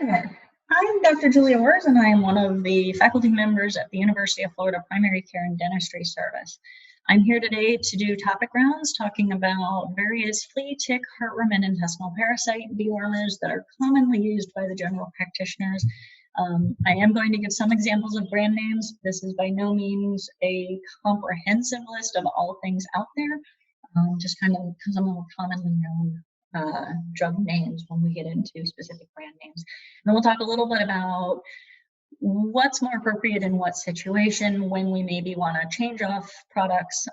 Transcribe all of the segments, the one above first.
there. I'm Dr. Julia Wuerz, and I am one of the faculty members at the University of Florida Primary Care and Dentistry Service. I'm here today to do topic rounds talking about various flea, tick, heartworm, and intestinal parasite dewormers that are commonly used by the general practitioners. I am going to give some examples of brand names. This is by no means a comprehensive list of all things out there, just kind of some of the commonly known drug names when we get into specific brand names. And then we'll talk a little bit about what's more appropriate in what situation, when we maybe want to change off products,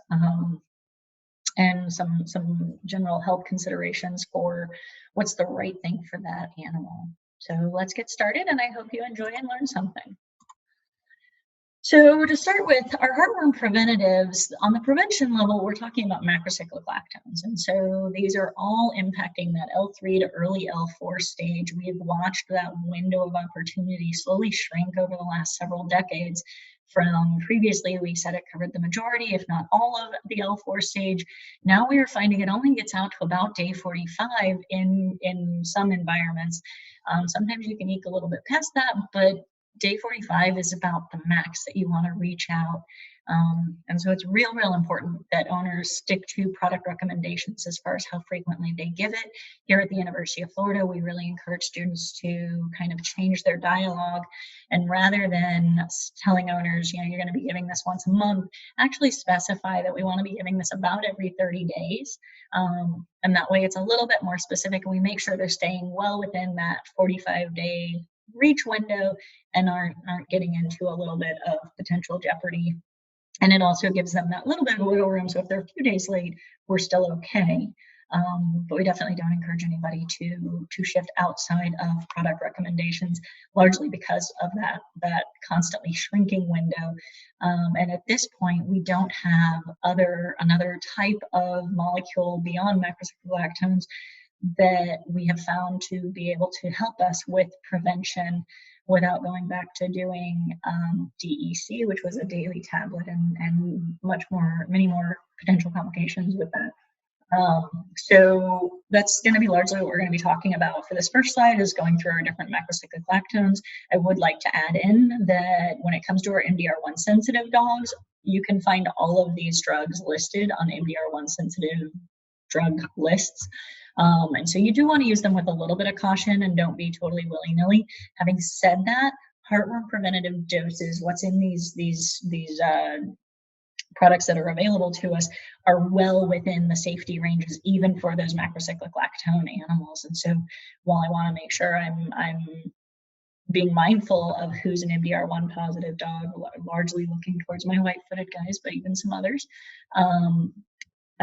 and some general health considerations for what's the right thing for that animal. So let's get started, and I hope you enjoy and learn something. So to start with, our heartworm preventatives, on the prevention level, we're talking about macrocyclic lactones. And so these are all impacting that L3 to early L4 stage. We've watched that window of opportunity slowly shrink over the last several decades. From previously, we said it covered the majority, if not all of the L4 stage. Now we are finding it only gets out to about day 45 in some environments. Sometimes you can eke a little bit past that, but day 45 is about the max that you want to reach out. And so it's real important that owners stick to product recommendations as far as how frequently they give it. Here at the University of Florida, we really encourage students to kind of change their dialogue, and rather than telling owners, you're going to be giving this once a month, actually specify that we want to be giving this about every 30 days. And that way it's a little bit more specific, and we make sure they're staying well within that 45-day reach window and aren't getting into a little bit of potential jeopardy. And it also gives them that little bit of wiggle room, so if they're a few days late, we're still okay. But we definitely don't encourage anybody to shift outside of product recommendations, largely because of that constantly shrinking window. And at this point, we don't have another type of molecule beyond macrocyclic lactones that we have found to be able to help us with prevention without going back to doing DEC, which was a daily tablet, and many more potential complications with that. So that's going to be largely what we're going to be talking about for this first slide, is going through our different macrocyclic lactones. I would like to add in that when it comes to our MDR1 sensitive dogs, you can find all of these drugs listed on MDR1 sensitive drug lists. And so you do want to use them with a little bit of caution and don't be totally willy-nilly. Having said that, heartworm preventative doses, what's in these products that are available to us, are well within the safety ranges, even for those macrocyclic lactone animals. And so while I want to make sure I'm being mindful of who's an MDR1 positive dog, largely looking towards my white-footed guys, but even some others,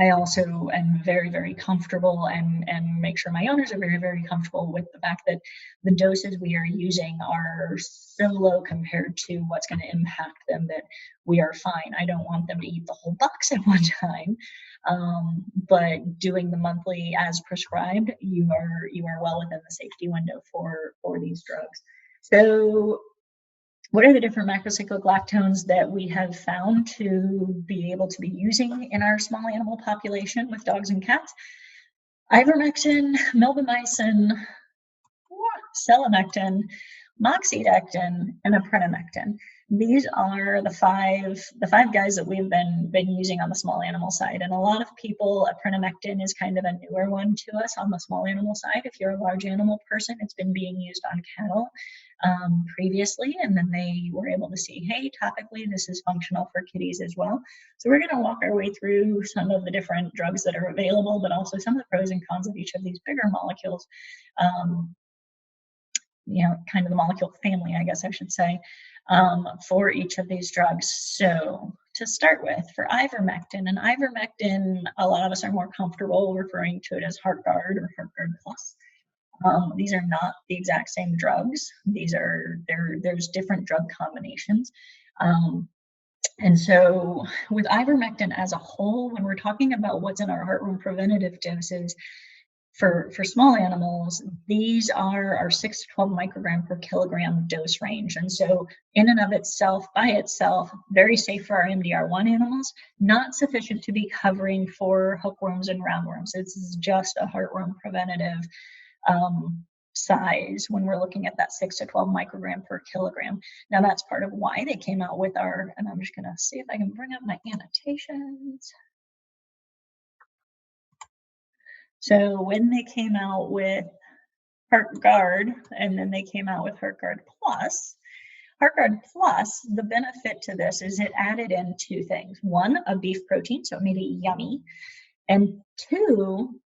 I also am very comfortable and make sure my owners are very comfortable with the fact that the doses we are using are so low compared to what's going to impact them that we are fine. I don't want them to eat the whole box at one time, but doing the monthly as prescribed, you are well within the safety window for these drugs. So what are the different macrocyclic lactones that we have found to be able to be using in our small animal population with dogs and cats? Ivermectin, milbemycin, selamectin, moxidectin, and aprenamectin. These are the five guys that we've been using on the small animal side. And a lot of people, aprenamectin is kind of a newer one to us on the small animal side. If you're a large animal person, it's been being used on cattle previously, and then they were able to see, hey, topically this is functional for kitties as well. So we're going to walk our way through some of the different drugs that are available, but also some of the pros and cons of each of these bigger molecules, kind of the molecule family, I guess I should say, for each of these drugs. So to start with, for ivermectin, a lot of us are more comfortable referring to it as HeartGuard or HeartGuard Plus. These are not the exact same drugs. There's different drug combinations. And so with ivermectin as a whole, when we're talking about what's in our heartworm preventative doses for small animals, these are our 6 to 12 microgram per kilogram dose range. And so in and of itself, by itself, very safe for our MDR1 animals, not sufficient to be covering for hookworms and roundworms. This is just a heartworm preventative size when we're looking at that 6 to 12 microgram per kilogram. Now that's part of why they came out with our, and I'm just gonna see if I can bring up my annotations. So when they came out with HeartGuard, and then they came out with HeartGuard Plus, HeartGuard Plus, the benefit to this is it added in 2 things. 1, a beef protein, so it made it yummy. And 2,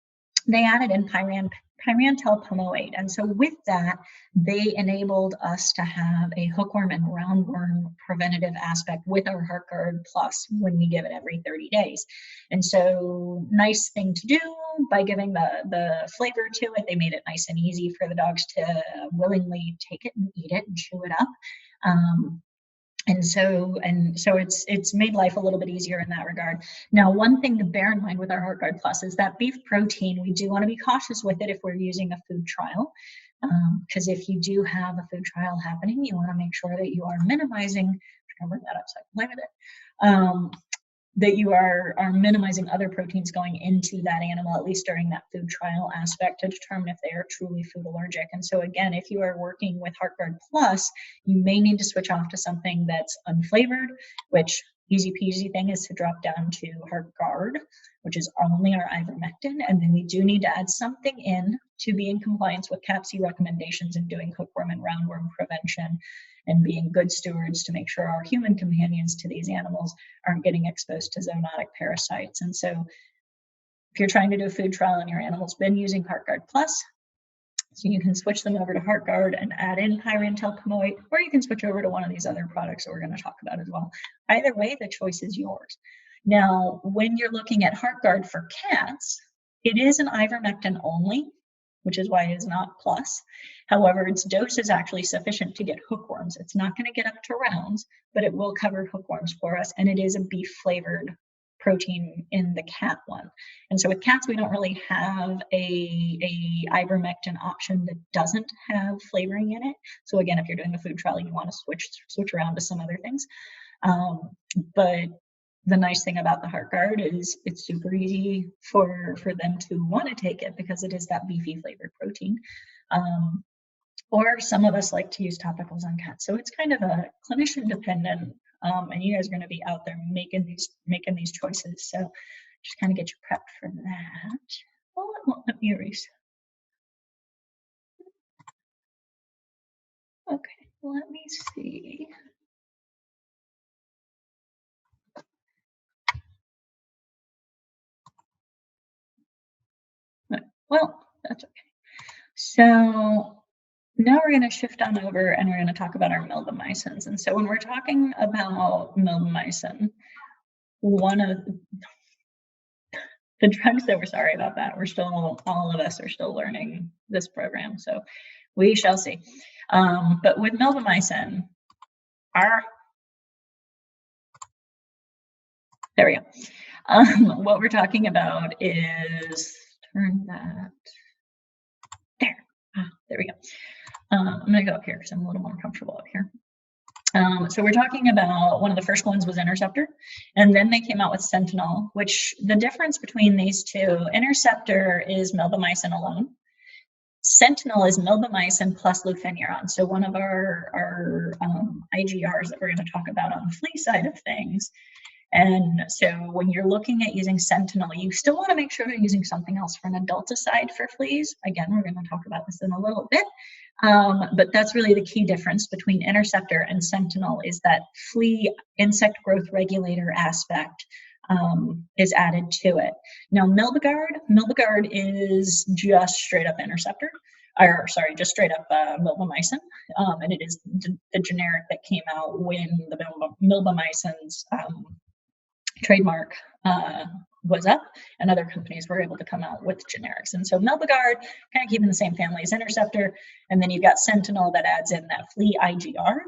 they added in pyrantel pomoate. And so with that, they enabled us to have a hookworm and roundworm preventative aspect with our HeartGuard Plus when we give it every 30 days. And so nice thing to do by giving the flavor to it. They made it nice and easy for the dogs to willingly take it and eat it and chew it up. And so it's made life a little bit easier in that regard. Now, one thing to bear in mind with our HeartGuard Plus is that beef protein, we do want to be cautious with it if we're using a food trial, because if you do have a food trial happening, you want to make sure that you are minimizing, I'm going to bring that up so I can play with it, that you are minimizing other proteins going into that animal, at least during that food trial aspect, to determine if they are truly food allergic. And so again, if you are working with HeartGuard Plus, you may need to switch off to something that's unflavored, which easy peasy thing is to drop down to HeartGuard, which is only our ivermectin. And then we do need to add something in to be in compliance with CAPC recommendations and doing hookworm and roundworm prevention, and being good stewards to make sure our human companions to these animals aren't getting exposed to zoonotic parasites. And so if you're trying to do a food trial and your animal's been using HeartGuard Plus, so you can switch them over to HeartGuard and add in pyrantel pomoate, or you can switch over to one of these other products that we're going to talk about as well. Either way, the choice is yours. Now, when you're looking at HeartGuard for cats, it is an ivermectin only, which is why it is not plus. However, its dose is actually sufficient to get hookworms. It's not going to get up to rounds, but it will cover hookworms for us, and it is a beef flavored protein in the cat one. And so with cats, we don't really have a ivermectin option that doesn't have flavoring in it. So again, if you're doing a food trial, you want to switch around to some other things. But the nice thing about the HeartGuard is it's super easy for them to want to take it because it is that beefy flavored protein. Or some of us like to use topicals on cats. So it's kind of a clinician dependent, and you guys are going to be out there making these choices. So just kind of get you prepped for that. Oh, it won't let me erase. Okay, let me see. Well, that's okay. So now we're going to shift on over and we're going to talk about our milbemycins. And so when we're talking about milbemycin, one of the drugs that we're sorry about that, all of us are still learning this program. So we shall see. But with milbemycin, there we go. What we're talking about is, turn that, there we go. I'm going to go up here because I'm a little more comfortable up here. So we're talking about, one of the first ones was Interceptor, and then they came out with Sentinel, which the difference between these two, Interceptor is milbemycin alone. Sentinel is milbemycin plus lufenuron. So one of our IGRs that we're going to talk about on the flea side of things. And so when you're looking at using Sentinel, you still want to make sure you're using something else for an adulticide for fleas. Again, we're going to talk about this in a little bit. But that's really the key difference between Interceptor and Sentinel, is that flea insect growth regulator aspect is added to it. Now, Milbegard is just straight up Interceptor, or sorry, just straight up milbemycin, and it is the generic that came out when the milbemycin's trademark was up, and other companies were able to come out with generics. And so Milbegard, kind of keeping the same family as Interceptor, and then you've got Sentinel that adds in that flea IGR.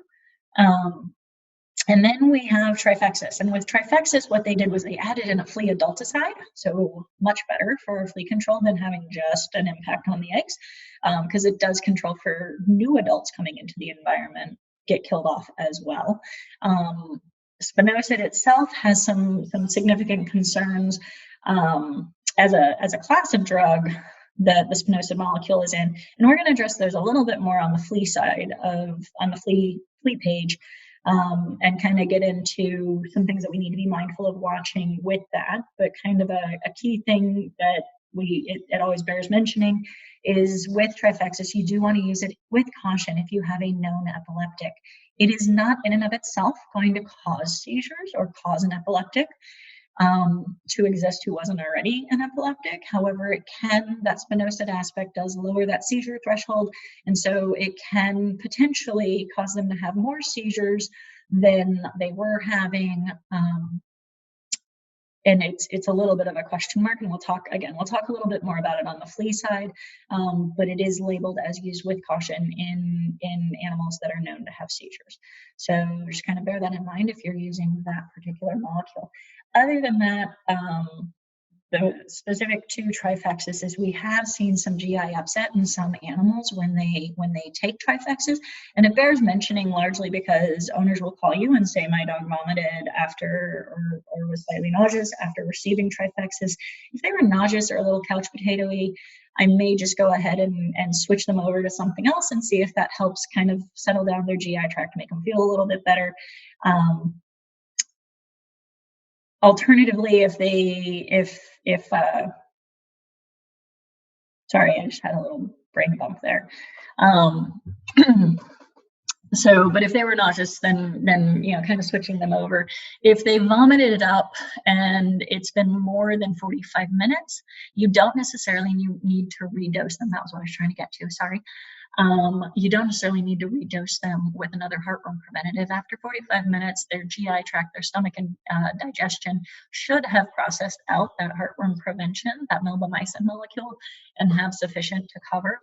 And then we have Trifexis. And with Trifexis, what they did was they added in a flea adulticide, so much better for flea control than having just an impact on the eggs, because it does control for new adults coming into the environment, get killed off as well. Spinosad itself has some significant concerns as a class of drug. that the spinosad molecule is in. And we're going to address those a little bit more on the flea side on the flea page, and kind of get into some things that we need to be mindful of watching with that. But kind of a key thing that it always bears mentioning is with Trifexis, you do want to use it with caution if you have a known epileptic. It is not in and of itself going to cause seizures or cause an epileptic to exist who wasn't already an epileptic. However, it can, that spinosad aspect does lower that seizure threshold, and so it can potentially cause them to have more seizures than they were having. And it's a little bit of a question mark, and we'll talk a little bit more about it on the flea side, but it is labeled as used with caution in animals that are known to have seizures. So just kind of bear that in mind if you're using that particular molecule. Other than that, the specific to Trifexis is we have seen some GI upset in some animals when they take Trifexis, and it bears mentioning largely because owners will call you and say my dog vomited after or was slightly nauseous after receiving Trifexis. If they were nauseous or a little couch potatoy, I may just go ahead and switch them over to something else and see if that helps kind of settle down their GI tract to make them feel a little bit better. Alternatively, sorry, I just had a little brain bump there. But if they were nauseous, then kind of switching them over. If they vomited it up and it's been more than 45 minutes, you don't necessarily need to redose them. That was what I was trying to get to, sorry. You don't necessarily need to redose them with another heartworm preventative. After 45 minutes, their GI tract, their stomach, and digestion should have processed out that heartworm prevention, that milbemycin molecule, and have sufficient to cover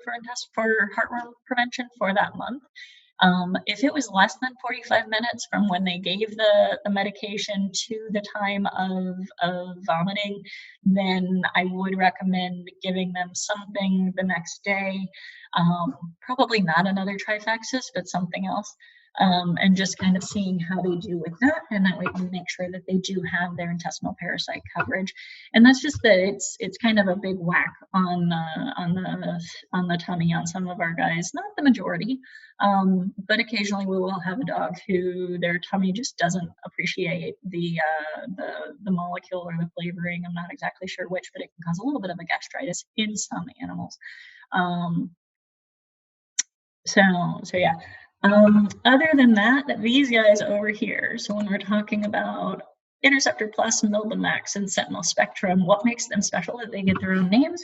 for heartworm prevention for that month. If it was less than 45 minutes from when they gave the medication to the time of vomiting, then I would recommend giving them something the next day. Probably not another Trifexis, but something else, and just kind of seeing how they do with that, and that way we make sure that they do have their intestinal parasite coverage. And that's just that it's kind of a big whack on the tummy on some of our guys, not the majority, but occasionally we will have a dog who their tummy just doesn't appreciate the molecule or the flavoring. I'm not exactly sure which, but it can cause a little bit of a gastritis in some animals. So yeah. Other than that, these guys over here, so when we're talking about Interceptor Plus, Milbemax, and Sentinel Spectrum, what makes them special that they get their own names?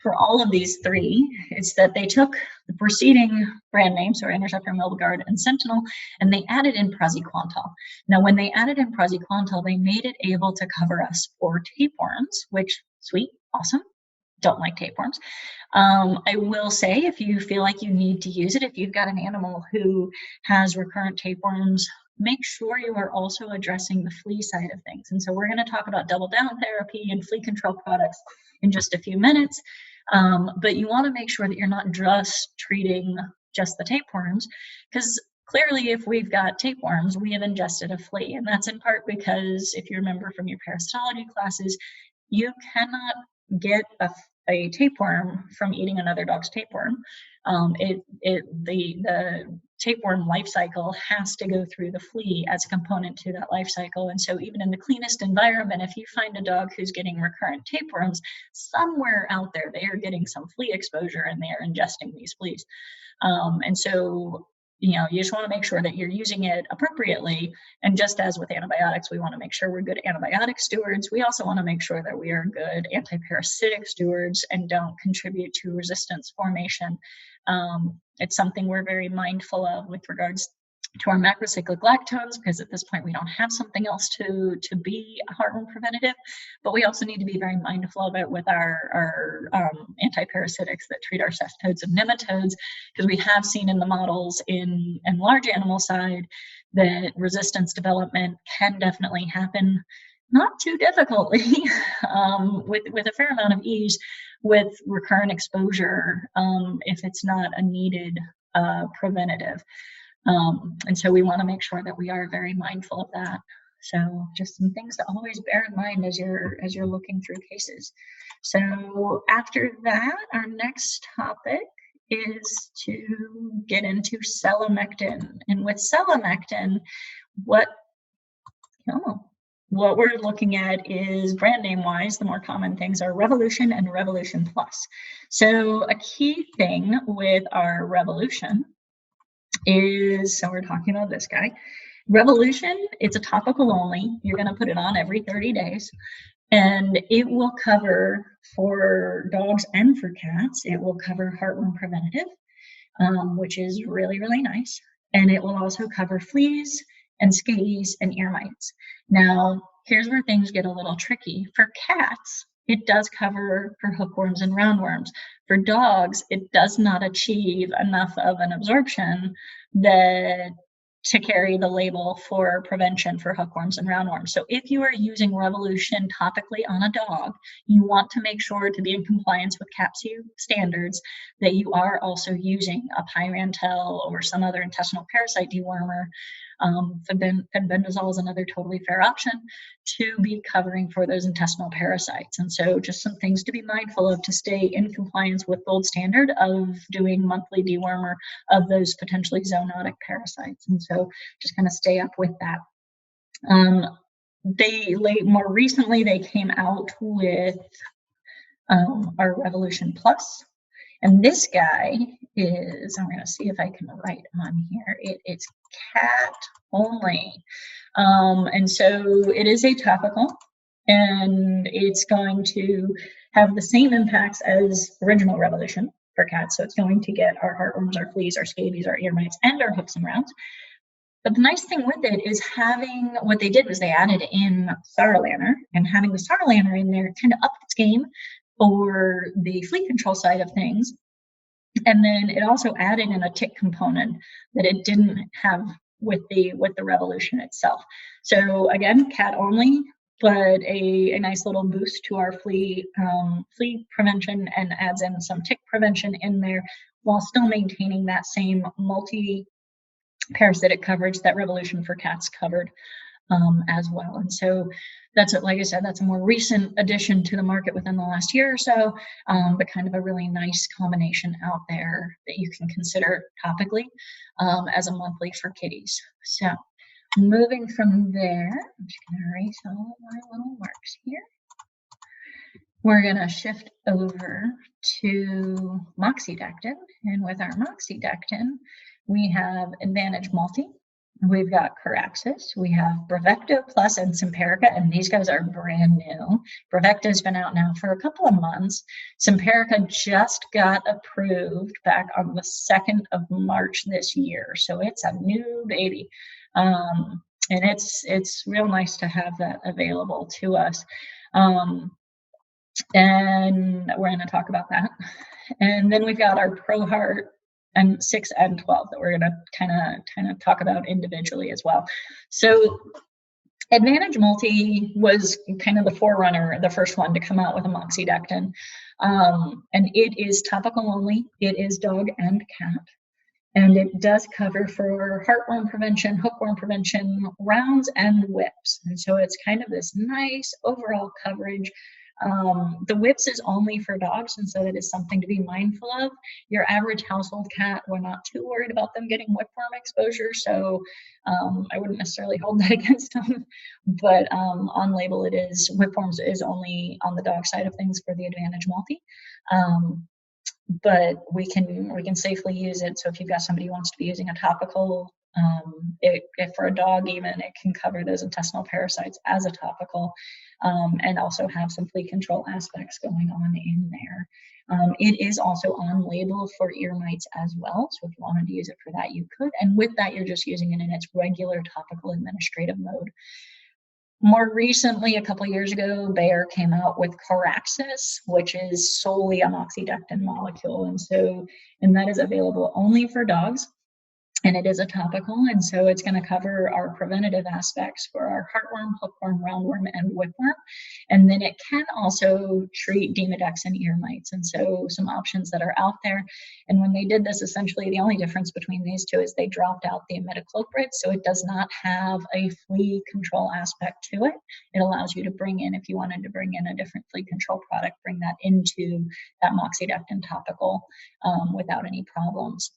For all of these three, it's that they took the preceding brand names, so Interceptor, Milbegard, and Sentinel, and they added in praziquantel. Now, when they added in praziquantel, they made it able to cover us for tapeworms, which, sweet, awesome. Don't like tapeworms. I will say, if you feel like you need to use it, if you've got an animal who has recurrent tapeworms, make sure you are also addressing the flea side of things. And so we're going to talk about double down therapy and flea control products in just a few minutes. But you want to make sure that you're not just treating just the tapeworms, because clearly if we've got tapeworms, we have ingested a flea. And that's in part because, if you remember from your parasitology classes, you cannot get a tapeworm from eating another dog's tapeworm. The tapeworm life cycle has to go through the flea as a component to that life cycle. And so even in the cleanest environment, if you find a dog who's getting recurrent tapeworms, somewhere out there they are getting some flea exposure and they are ingesting these fleas. And so you just want to make sure that you're using it appropriately. And just as with antibiotics, we want to make sure we're good antibiotic stewards. We also want to make sure that we are good antiparasitic stewards and don't contribute to resistance formation. It's something we're very mindful of with regards to our macrocyclic lactones, because at this point we don't have something else to be a heartworm preventative, but we also need to be very mindful of it with our antiparasitics that treat our cestodes and nematodes, because we have seen in the models in large animal side that resistance development can definitely happen, not too difficultly, with a fair amount of ease with recurrent exposure, if it's not a needed preventative. And so we want to make sure that we are very mindful of that. So just some things to always bear in mind as you're looking through cases. So after that, our next topic is to get into selamectin. And with selamectin, what we're looking at is, brand name wise, the more common things are Revolution and Revolution Plus. So a key thing with our Revolution is, so we're talking about this guy. Revolution, it's a topical only. You're going to put it on every 30 days. And it will cover, for dogs and for cats, it will cover heartworm preventative, which is really, really nice. And it will also cover fleas and scabies and ear mites. Now, here's where things get a little tricky. For cats, it does cover for hookworms and roundworms. For dogs, it does not achieve enough of an absorption to carry the label for prevention for hookworms and roundworms. So if you are using Revolution topically on a dog, you want to make sure, to be in compliance with CAPCU standards, that you are also using a pyrantel or some other intestinal parasite dewormer. Fenbendazole is another totally fair option to be covering for those intestinal parasites. And so just some things to be mindful of to stay in compliance with gold standard of doing monthly dewormer of those potentially zoonotic parasites. And so just kind of stay up with that. More recently, they came out with our Revolution Plus. And this guy is, I'm going to see if I can write on here, it's cat only. And so it is a topical, and it's going to have the same impacts as original Revolution for cats. So it's going to get our heartworms, our fleas, our scabies, our ear mites, and our hooks and rounds. But the nice thing with it is having, what they did was they added in Sarolaner, and having the Sarolaner in there kind of upped its game for the flea control side of things. And then it also added in a tick component that it didn't have with the Revolution itself. So again, cat only, but a nice little boost to our flea prevention, and adds in some tick prevention in there while still maintaining that same multi-parasitic coverage that Revolution for cats covered as well. And so that's, like I said, that's a more recent addition to the market within the last year or so, but kind of a really nice combination out there that you can consider topically as a monthly for kitties. So moving from there, I'm just going to erase all of my little marks here. We're going to shift over to moxidectin. And with our moxidectin, we have Advantage Multi. We've got Caraxis, we have Bravecto Plus and Simparica, and these guys are brand new. Bravecto's been out now for a couple of months. Simparica just got approved back on the 2nd of March this year, so it's a new baby. And it's real nice to have that available to us. And we're going to talk about that. And then we've got our ProHeart and 6 and 12 that we're going to kind of talk about individually as well. So Advantage Multi was kind of the forerunner, the first one to come out with a moxidectin. And it is topical only. It is dog and cat. And it does cover for heartworm prevention, hookworm prevention, rounds, and whips. And so it's kind of this nice overall coverage. The whips is only for dogs, and so that is something to be mindful of. Your average household cat, we're not too worried about them getting whipworm exposure, so I wouldn't necessarily hold that against them. But on label, it is whipworms is only on the dog side of things for the Advantage Multi. But we can safely use it. So if you've got somebody who wants to be using a topical, if for a dog even, it can cover those intestinal parasites as a topical, and also have some flea control aspects going on in there. It is also on label for ear mites as well. So if you wanted to use it for that, you could. And with that, you're just using it in its regular topical administrative mode. More recently, a couple years ago, Bayer came out with Caraxis, which is solely a moxidectin molecule. And that is available only for dogs. and it is a topical, and so it's going to cover our preventative aspects for our heartworm, hookworm, roundworm, and whipworm. And then it can also treat Demodex and ear mites, and so some options that are out there. And when they did this, essentially the only difference between these two is they dropped out the imidacloprid, so it does not have a flea control aspect to it. It allows you to bring in, if you wanted to bring in a different flea control product, bring that into that moxidectin topical without any problems.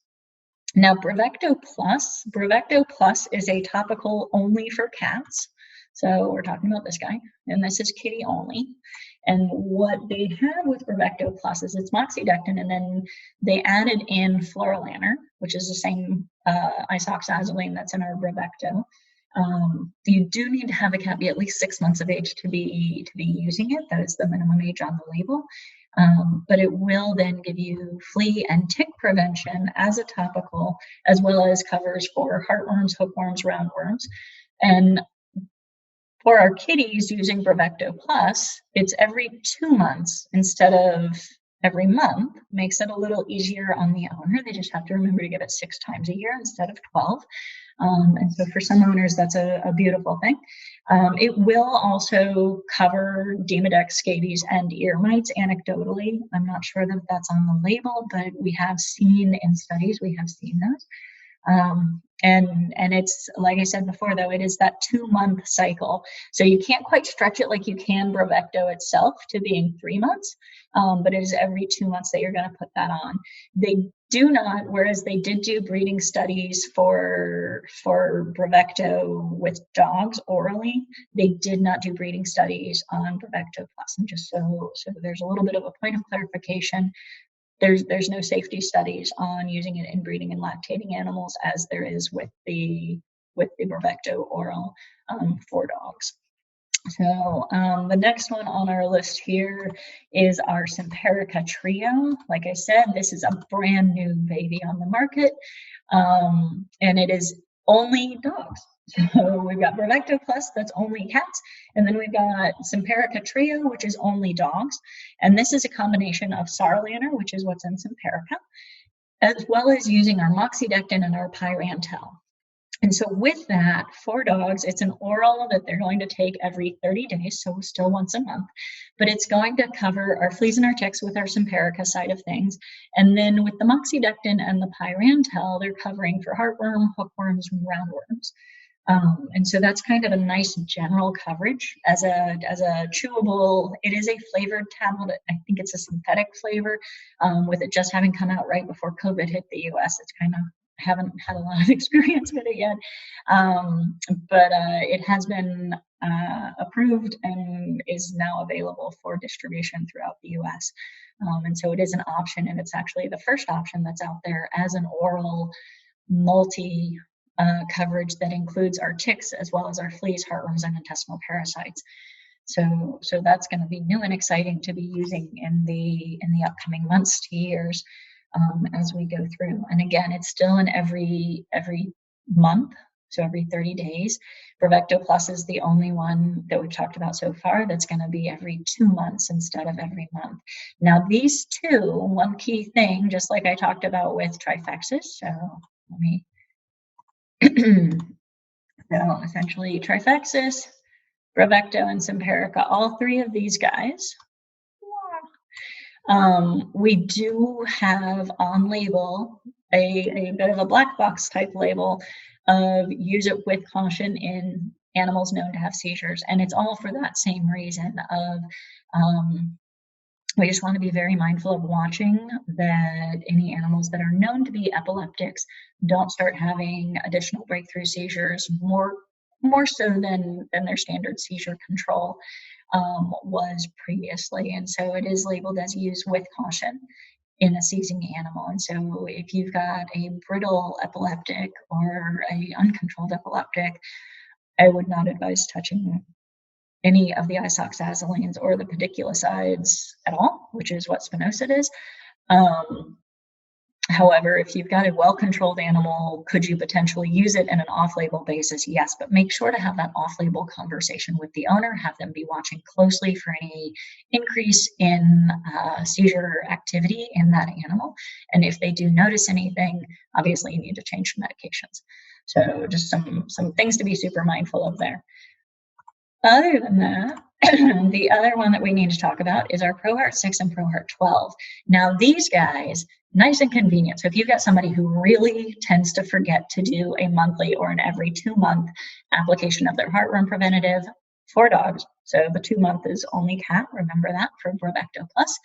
Now, Bravecto Plus is a topical only for cats. So we're talking about this guy, and this is kitty only. And what they have with Bravecto Plus is it's moxidectin, and then they added in fluorolanor, which is the same isoxazoline that's in our Bravecto. You do need to have a cat be at least 6 months of age to be using it. That is the minimum age on the label. But it will then give you flea and tick prevention as a topical, as well as covers for heartworms, hookworms, roundworms. And for our kitties using Bravecto Plus, it's every 2 months instead of every month. Makes it a little easier on the owner. They just have to remember to give it 6 times a year instead of 12. And so for some owners, that's a beautiful thing. It will also cover Demodex, scabies, and ear mites anecdotally. I'm not sure that that's on the label, but we have seen in studies, we have seen those. And it's, like I said before, though, it is that 2-month cycle. So you can't quite stretch it like you can Bravecto itself to being 3 months, but it is every 2 months that you're going to put that on. They do not, whereas they did do breeding studies for Bravecto with dogs orally, they did not do breeding studies on Bravecto Plus. And just so there's a little bit of a point of clarification. There's no safety studies on using it in breeding and lactating animals as there is with the Bravecto oral for dogs. So the next one on our list here is our Simparica Trio. Like I said, this is a brand new baby on the market, and it is only dogs. So we've got Bravecto Plus, that's only cats, and then we've got Simparica Trio, which is only dogs. And this is a combination of Sarolaner, which is what's in Simparica, as well as using our moxidectin and our pyrantel. And so with that, for dogs, it's an oral that they're going to take every 30 days, so still once a month. But it's going to cover our fleas and our ticks with our Simparica side of things. And then with the moxidectin and the pyrantel, they're covering for heartworm, hookworms, and roundworms. And so that's kind of a nice general coverage as a chewable. It is a flavored tablet. I think it's a synthetic flavor. With it just having come out right before COVID hit the US, it's kind of haven't had a lot of experience with it yet, but it has been approved and is now available for distribution throughout the US. And so it is an option, and it's actually the first option that's out there as an oral multi coverage that includes our ticks as well as our fleas, heartworms, and intestinal parasites. So that's going to be new and exciting to be using in the upcoming months to years as we go through. And again, it's still in every month, so every 30 days. Bravecto Plus is the only one that we've talked about so far that's going to be every 2 months instead of every month. Now, these two, one key thing, just like I talked about with Trifexis, so let me so essentially Trifexis, Bravecto, and Simparica, all 3 of these guys, we do have on label a bit of a black box type label of use it with caution in animals known to have seizures. And it's all for that same reason of we just want to be very mindful of watching that any animals that are known to be epileptics don't start having additional breakthrough seizures more so than their standard seizure control was previously. And so it is labeled as use with caution in a seizing animal. And so if you've got a brittle epileptic or a uncontrolled epileptic, I would not advise touching any of the isoxazolines or the pediculicides at all, which is what spinosad is. However, if you've got a well-controlled animal, could you potentially use it in an off-label basis? Yes, but make sure to have that off-label conversation with the owner, have them be watching closely for any increase in seizure activity in that animal. And if they do notice anything, obviously you need to change medications. So just some things to be super mindful of there. Other than that, the other one that we need to talk about is our ProHeart 6 and ProHeart 12. Now, these guys, nice and convenient. So if you've got somebody who really tends to forget to do a monthly or an every 2-month application of their heartworm preventative for dogs, so the 2-month is only cat, remember that for Bravecto Plus.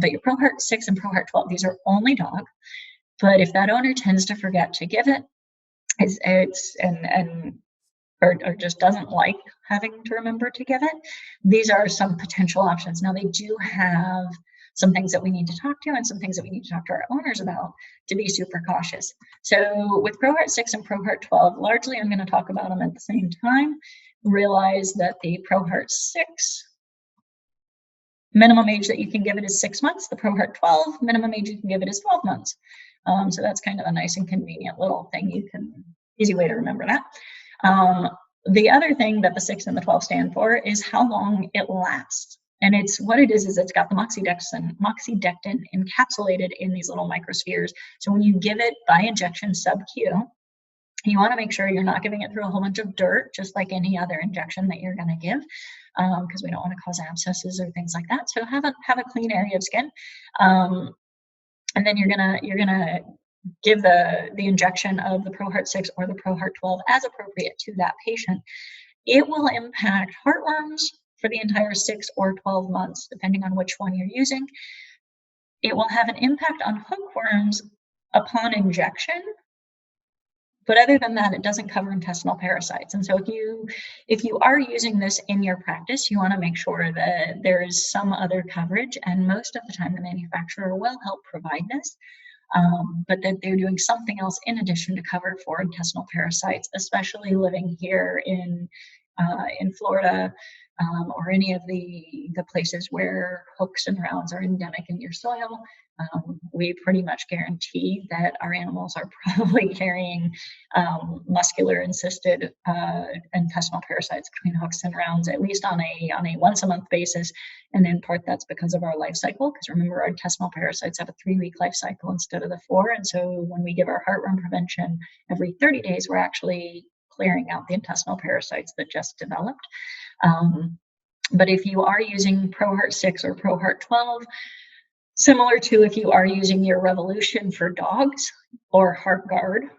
But your ProHeart 6 and ProHeart 12, these are only dog. But if that owner tends to forget to give it, or just doesn't like having to remember to give it, these are some potential options. Now, they do have some things that we need to talk to and some things that we need to talk to our owners about to be super cautious. So with ProHeart 6 and ProHeart 12, largely I'm going to talk about them at the same time. Realize that the ProHeart 6 minimum age that you can give it is 6 months. The ProHeart 12 minimum age you can give it is 12 months. So that's kind of a nice and convenient little thing. Easy way to remember that. The other thing that the 6 and the 12 stand for is how long it lasts. And it's got the moxidectin encapsulated in these little microspheres. So when you give it by injection sub-Q, you want to make sure you're not giving it through a whole bunch of dirt, just like any other injection that you're going to give, because we don't want to cause abscesses or things like that. So have a clean area of skin, and then you're gonna give the injection of the ProHeart 6 or the ProHeart 12 as appropriate to that patient. It will impact heartworms for the entire 6 or 12 months, depending on which one you're using. It will have an impact on hookworms upon injection, but other than that, it doesn't cover intestinal parasites. And so if you are using this in your practice, you want to make sure that there is some other coverage, and most of the time the manufacturer will help provide this. But that they're doing something else in addition to cover for intestinal parasites, especially living here in Florida, or any of the places where hooks and rounds are endemic in your soil. We pretty much guarantee that our animals are probably carrying muscular encysted intestinal parasites between hooks and rounds, at least on a once a month basis. And in part, that's because of our life cycle, because remember, our intestinal parasites have a 3-week life cycle instead of the 4. And so when we give our heartworm prevention every 30 days, we're actually clearing out the intestinal parasites that just developed. But if you are using ProHeart 6 or ProHeart 12, similar to if you are using your Revolution for dogs or HeartGuard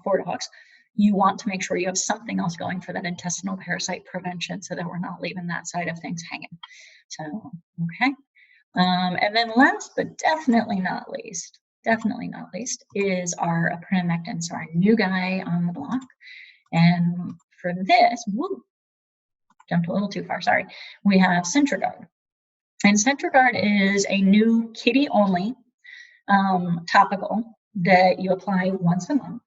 for dogs, you want to make sure you have something else going for that intestinal parasite prevention so that we're not leaving that side of things hanging. So, okay. And then last, but definitely not least, is our aprinamectin, so our new guy on the block. And for this, jumped a little too far, sorry. We have Centriguard. And Centriguard is a new kitty-only topical that you apply once a month.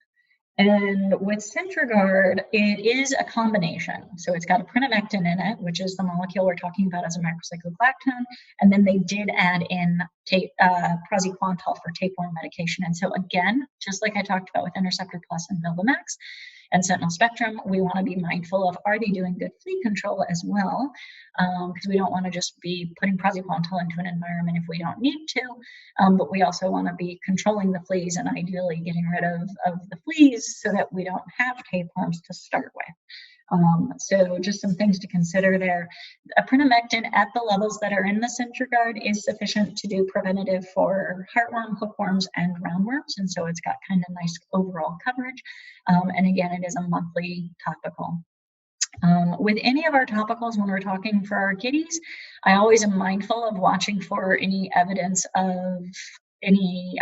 And with Centriguard, it is a combination. So it's got aprinamectin in it, which is the molecule we're talking about as a macrocyclolactone. And then they did add in praziquantel for tapeworm medication. And so again, just like I talked about with Interceptor Plus and Novamax and Sentinel Spectrum, we want to be mindful of, are they doing good flea control as well? Because we don't want to just be putting praziquantel into an environment if we don't need to, but we also want to be controlling the fleas and ideally getting rid of the fleas so that we don't have tapeworms to start with. So just some things to consider there. Aprinamectin at the levels that are in the Centriguard is sufficient to do preventative for heartworm, hookworms, and roundworms, and so it's got kind of nice overall coverage. And again, it is a monthly topical. With any of our topicals, when we're talking for our kitties, I always am mindful of watching for any evidence of any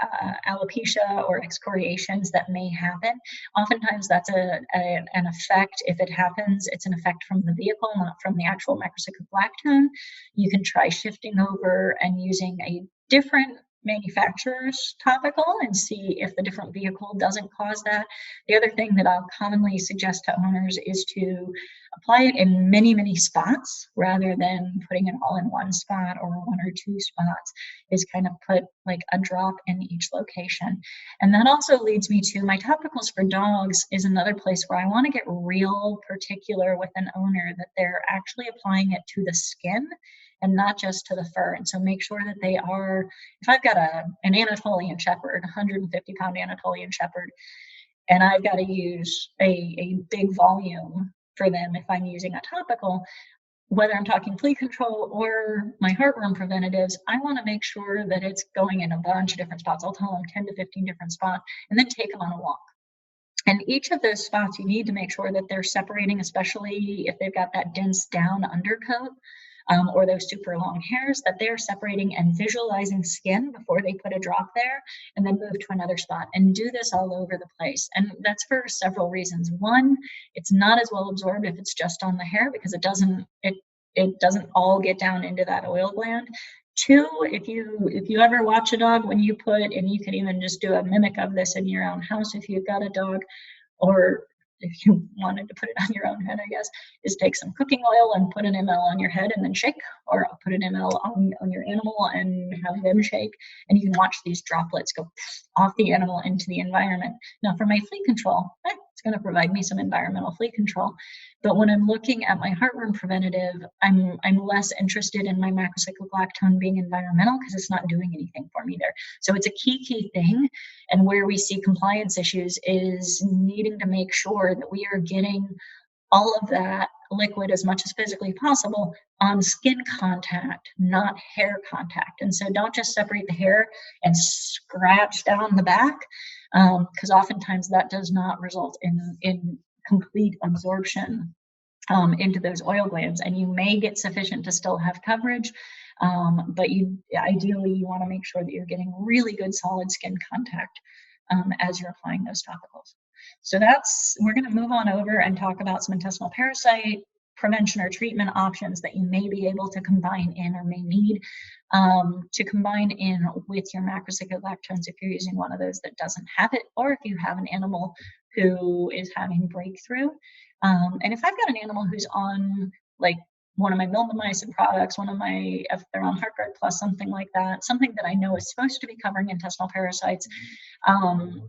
alopecia or excoriations that may happen. Oftentimes that's an effect. If it happens, it's an effect from the vehicle, not from the actual macrocyclic lactone. You can try shifting over and using a different manufacturer's topical and see if the different vehicle doesn't cause that. The other thing that I'll commonly suggest to owners is to apply it in many, many spots rather than putting it all in one spot or one or two spots, is kind of put like a drop in each location. And that also leads me to my topicals for dogs is another place where I want to get real particular with an owner that they're actually applying it to the skin and not just to the fur. And so make sure that they are, if I've got an Anatolian Shepherd, 150-pound Anatolian Shepherd, and I've got to use a big volume for them if I'm using a topical, whether I'm talking flea control or my heartworm preventatives, I want to make sure that it's going in a bunch of different spots. I'll tell them 10 to 15 different spots and then take them on a walk. And each of those spots, you need to make sure that they're separating, especially if they've got that dense down undercoat. Or those super long hairs, that they're separating and visualizing skin before they put a drop there and then move to another spot, and do this all over the place. And that's for several reasons. One, it's not as well absorbed if it's just on the hair because it doesn't all get down into that oil gland. Two, if you ever watch a dog, when you put, and you can even just do a mimic of this in your own house if you've got a dog, or if you wanted to put it on your own head, I guess, is take some cooking oil and put an ml on your head and then shake, or put an ml on your animal and have them shake. And you can watch these droplets go off the animal into the environment. Now for my flea control, it's going to provide me some environmental flea control. But when I'm looking at my heartworm preventative, I'm less interested in my macrocyclic lactone being environmental because it's not doing anything for me there. So it's a key thing. And where we see compliance issues is needing to make sure that we are getting all of that liquid as much as physically possible on skin contact, not hair contact. And so don't just separate the hair and scratch down the back, because oftentimes that does not result in complete absorption into those oil glands. And you may get sufficient to still have coverage, but ideally you want to make sure that you're getting really good solid skin contact as you're applying those topicals. So we're going to move on over and talk about some intestinal parasite prevention or treatment options that you may be able to combine in or may need to combine in with your macrocyclic lactones if you're using one of those that doesn't have it, or if you have an animal who is having breakthrough. And if I've got an animal who's on like one of my milbemycin products, if they're on HeartGuard Plus, something like that, something that I know is supposed to be covering intestinal parasites,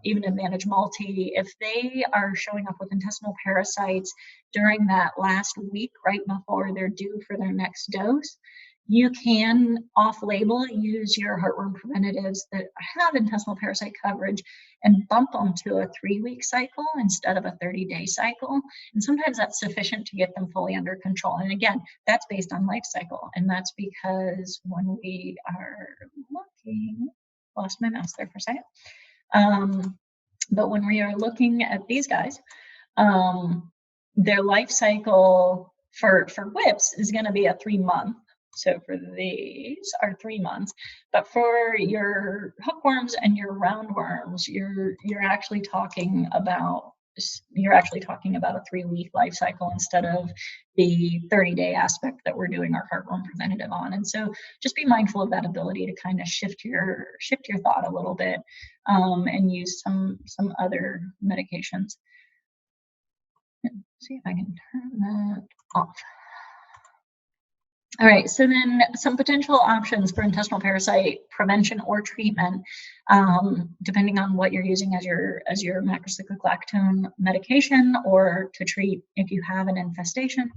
even Advantage Multi, if they are showing up with intestinal parasites during that last week right before they're due for their next dose, you can off-label use your heartworm preventatives that have intestinal parasite coverage and bump them to a 3-week cycle instead of a 30-day cycle. And sometimes that's sufficient to get them fully under control. And again, that's based on life cycle. And that's because when we are looking, lost my mouse there for a second. But when we are looking at these guys, their life cycle for whips is going to be a 3-month. So for these are 3 months, but for your hookworms and your roundworms, you're actually talking about a 3-week life cycle instead of the 30-day aspect that we're doing our heartworm preventative on. And so just be mindful of that ability to kind of shift your thought a little bit and use some other medications. Let's see if I can turn that off. All right, so then some potential options for intestinal parasite prevention or treatment, depending on what you're using as your macrocyclic lactone medication or to treat if you have an infestation.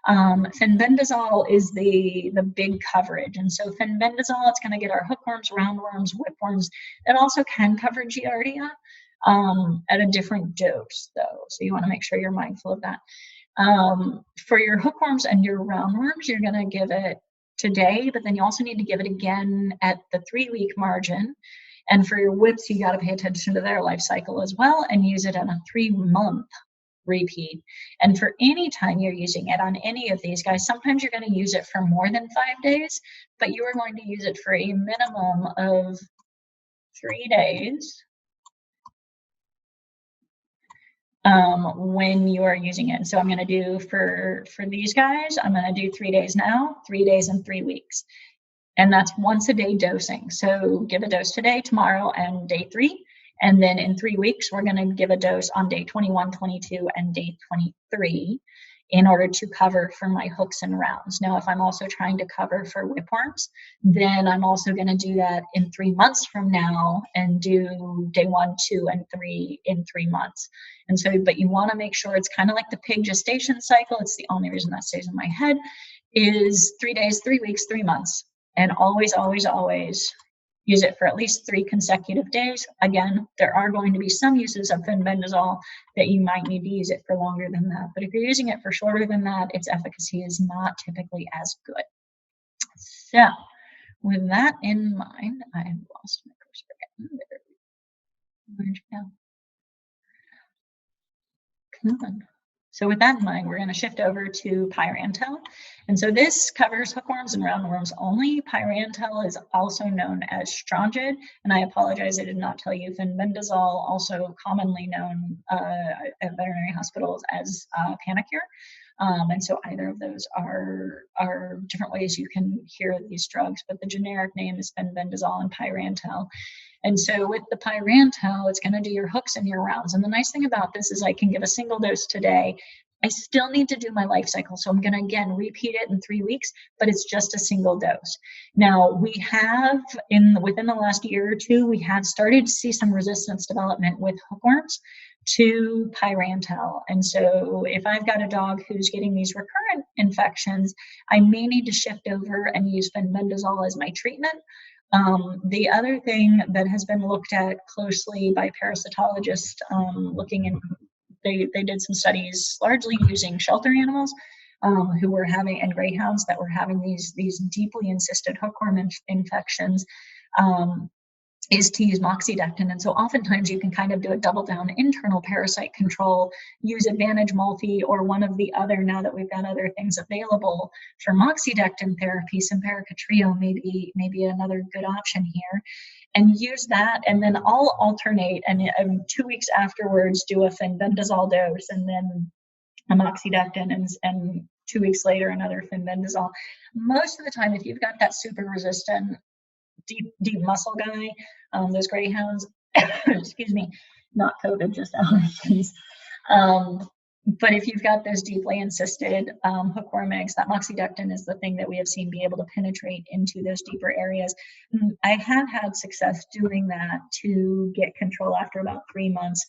Fenbendazole is the big coverage. And so fenbendazole, it's going to get our hookworms, roundworms, whipworms. It also can cover Giardia at a different dose, though. So you want to make sure you're mindful of that. For your hookworms and your roundworms, you're going to give it today, but then you also need to give it again at the 3-week margin. And for your whips, you got to pay attention to their life cycle as well and use it on a 3-month repeat. And for any time you're using it on any of these guys, sometimes you're going to use it for more than 5 days, but you are going to use it for a minimum of 3 days. When you are using it. So I'm going to do for these guys, I'm going to do 3 days now, 3 days, and 3 weeks. And that's once a day dosing. So give a dose today, tomorrow, and day 3. And then in 3 weeks, we're going to give a dose on day 21, 22, and day 23 in order to cover for my hooks and rounds. Now, if I'm also trying to cover for whipworms, then I'm also going to do that in 3 months from now and do day 1, 2, and 3 in 3 months. And so, but you want to make sure it's kind of like the pig gestation cycle. It's the only reason that stays in my head is 3 days, 3 weeks, 3 months. And always, always, always use it for at least 3 consecutive days. Again, there are going to be some uses of fenbendazole that you might need to use it for longer than that. But if you're using it for shorter than that, its efficacy is not typically as good. So with that in mind, I have lost my cursor again. Where'd you go? Come on. So with that in mind, we're going to shift over to pyrantel. And so this covers hookworms and roundworms only. Pyrantel is also known as Strongid, and I apologize, I did not tell you fenbendazole, also commonly known at veterinary hospitals as Panacur. And so either of those are different ways you can hear these drugs, but the generic name is fenbendazole and pyrantel. And so with the pyrantel, it's going to do your hooks and your rounds. And the nice thing about this is I can give a single dose today. I still need to do my life cycle. So I'm going to, again, repeat it in 3 weeks, but it's just a single dose. Now, we have, within the last year or two, we have started to see some resistance development with hookworms to pyrantel. And so if I've got a dog who's getting these recurrent infections, I may need to shift over and use fenbendazole as my treatment. The other thing that has been looked at closely by parasitologists, they did some studies largely using shelter animals who were having, and greyhounds that were having these deeply encysted hookworm infections, is to use moxidectin. And so oftentimes you can kind of do a double down internal parasite control, use Advantage Multi or one of the other, now that we've got other things available for moxidectin therapy, Simparica Trio may be another good option here. And use that, and then I'll alternate, and 2 weeks afterwards do a fenbendazole dose, and then a moxidectin, and 2 weeks later another fenbendazole. Most of the time, if you've got that super resistant deep muscle guy, those greyhounds, excuse me, not COVID, just allergies. But if you've got those deeply encysted hookworm eggs, that moxidectin is the thing that we have seen be able to penetrate into those deeper areas. I have had success doing that to get control after about 3 months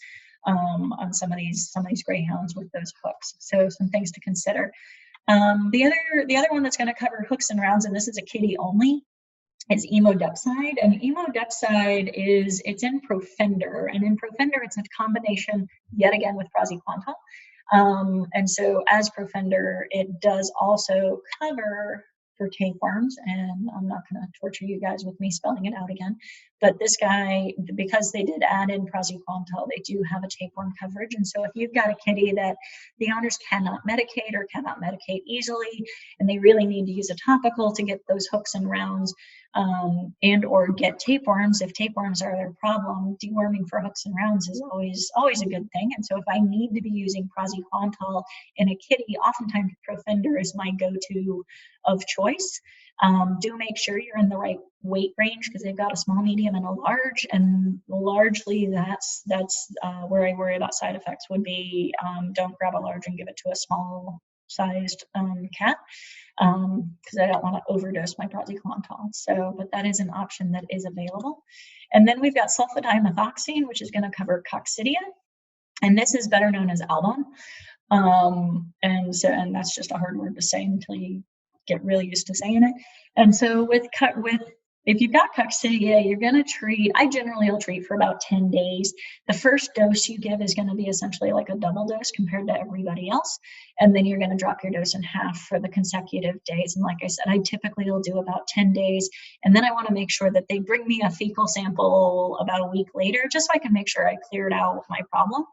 on some of these greyhounds with those hooks. So some things to consider. The other one that's going to cover hooks and rounds, and this is a kitty only, is imodepside. And imodepside it's in Profender, and in Profender it's a combination yet again with praziquantel. And so as Profender, it does also cover for tapeworms, and I'm not going to torture you guys with me spelling it out again, but this guy, because they did add in praziquantel, they do have a tapeworm coverage. And so if you've got a kitty that the owners cannot medicate or cannot medicate easily, and they really need to use a topical to get those hooks and rounds, and or get tapeworms, if tapeworms are their problem, deworming for hooks and rounds is always a good thing. And so if I need to be using praziquantel in a kitty, oftentimes Profender is my go-to of choice. Do make sure you're in the right weight range, because they've got a small, medium, and a large, and largely that's where I worry about side effects would be, don't grab a large and give it to a small sized cat, because I don't want to overdose my praziquantel. So, but that is an option that is available. And then we've got sulfadimethoxine, which is going to cover coccidia, and this is better known as Aldon. And that's just a hard word to say until you get really used to saying it. And so if you've got coccidia, you're going to treat, I generally will treat for about 10 days. The first dose you give is going to be essentially like a double dose compared to everybody else. And then you're going to drop your dose in half for the consecutive days. And like I said, I typically will do about 10 days. And then I want to make sure that they bring me a fecal sample about a week later, just so I can make sure I cleared out my problem.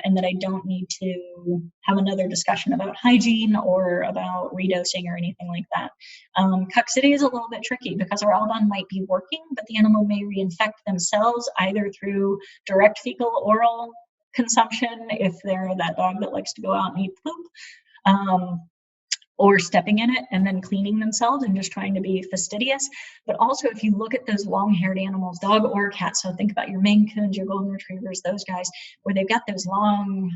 And that I don't need to have another discussion about hygiene or about redosing or anything like that. Coccidia is a little bit tricky because our Aldon might be working, but the animal may reinfect themselves either through direct fecal oral consumption, if they're that dog that likes to go out and eat poop, or stepping in it and then cleaning themselves and just trying to be fastidious. But also, if you look at those long-haired animals, dog or cat, so think about your Maine Coons, your Golden Retrievers, those guys, where they've got those long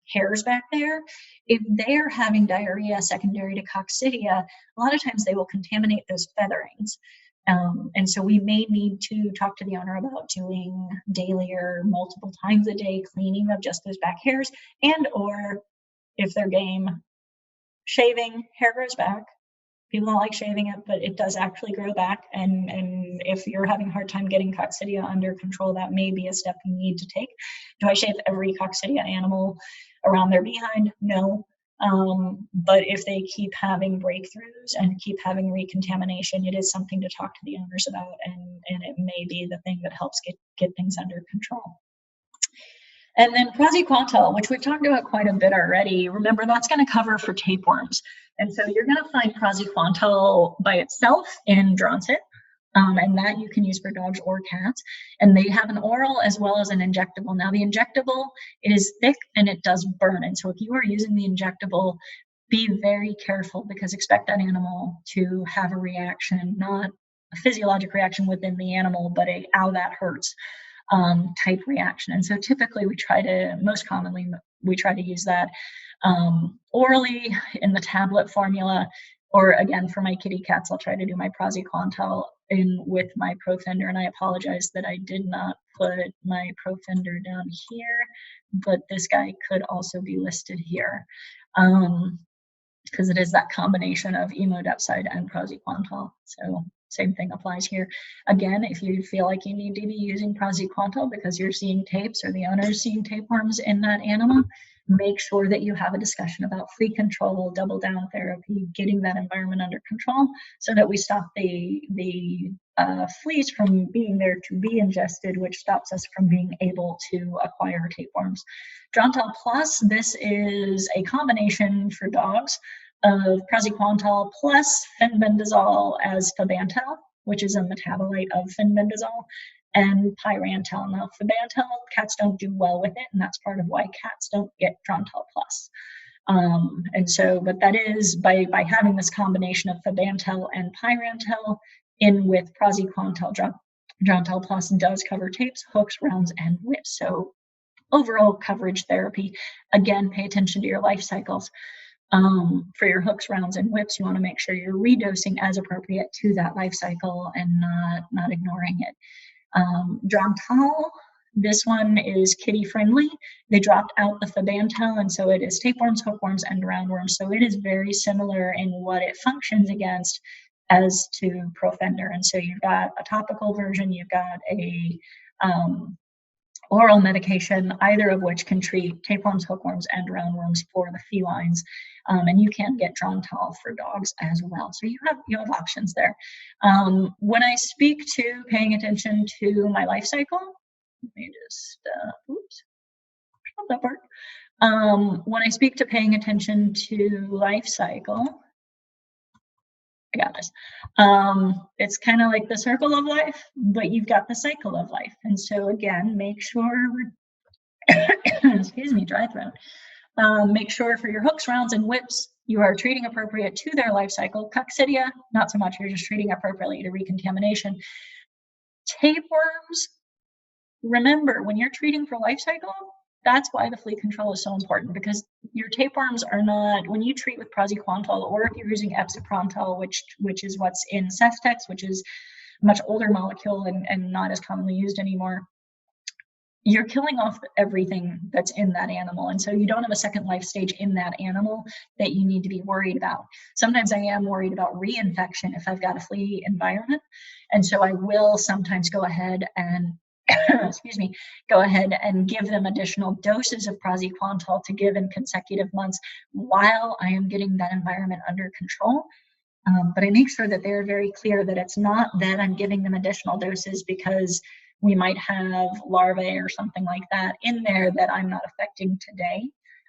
hairs back there. If they're having diarrhea secondary to coccidia, a lot of times they will contaminate those featherings. And so we may need to talk to the owner about doing daily or multiple times a day cleaning of just those back hairs, and or if they're game, shaving. Hair grows back. People don't like shaving it, but it does actually grow back. And if you're having a hard time getting coccidia under control, that may be a step you need to take. Do I shave every coccidia animal around their behind? No. But if they keep having breakthroughs and keep having recontamination, it is something to talk to the owners about, and it may be the thing that helps get things under control. And then praziquantel, which we've talked about quite a bit already. Remember, that's going to cover for tapeworms. And so you're going to find praziquantel by itself in Droncit, and that you can use for dogs or cats. And they have an oral as well as an injectable. Now, the injectable is thick and it does burn. And so if you are using the injectable, be very careful, because expect that animal to have a reaction, not a physiologic reaction within the animal, but a ow, that hurts type reaction. And so typically most commonly we try to use that orally in the tablet formula, or again, for my kitty cats, I'll try to do my praziquantel in with my Profender. And I apologize that I did not put my Profender down here, but this guy could also be listed here, because it is that combination of imodepside and praziquantel. So same thing applies here. Again, if you feel like you need to be using praziquantel because you're seeing tapes or the owner is seeing tapeworms in that animal, make sure that you have a discussion about flea control, double down therapy, getting that environment under control so that we stop the fleas from being there to be ingested, which stops us from being able to acquire tapeworms. Drontal Plus, this is a combination for dogs of praziquantel plus fenbendazole as fabantel, which is a metabolite of fenbendazole, and pyrantel. Now, fabantel, cats don't do well with it, and that's part of why cats don't get Drontal Plus. And so, but that is by having this combination of fabantel and pyrantel in with praziquantel. Drontal Plus does cover tapes, hooks, rounds, and whips. So overall coverage therapy. Again, pay attention to your life cycles. For your hooks, rounds, and whips, you want to make sure you're redosing as appropriate to that life cycle and not ignoring it. Drontal, this one is kitty friendly. They dropped out the fabantel, and so it is tapeworms, hookworms, and roundworms. So it is very similar in what it functions against as to Profender. And so you've got a topical version, you've got a oral medication, either of which can treat tapeworms, hookworms, and roundworms for the felines. And you can get Drontal for dogs as well. So you have options there. When I speak to paying attention to my life cycle, let me just, oops, how'd that work? When I speak to paying attention to life cycle, I got this. It's kind of like the circle of life, but you've got the cycle of life. And so again, make sure, excuse me, dry throat. Make sure for your hooks, rounds, and whips, you are treating appropriate to their life cycle. Coccidia, not so much, you're just treating appropriately to recontamination. Tapeworms, remember, when you're treating for life cycle, that's why the flea control is so important, because your tapeworms are not, when you treat with praziquantel, or if you're using epsiprontel, which is what's in Cestex, which is a much older molecule and not as commonly used anymore, you're killing off everything that's in that animal. And so you don't have a second life stage in that animal that you need to be worried about. Sometimes I am worried about reinfection if I've got a flea environment. And so I will sometimes go ahead and excuse me, go ahead and give them additional doses of praziquantel to give in consecutive months while I am getting that environment under control. But I make sure that they're very clear that it's not that I'm giving them additional doses because we might have larvae or something like that in there that I'm not affecting today.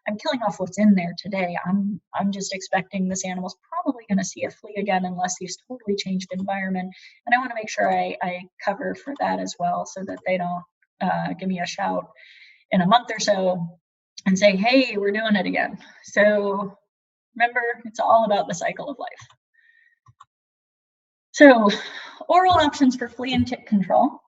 I'm killing off what's in there today. I'm just expecting this animal's probably going to see a flea again unless he's totally changed environment. And I want to make sure I cover for that as well so that they don't give me a shout in a month or so and say, hey, we're doing it again. So Remember, it's all about the cycle of life. So, oral options for flea and tick control.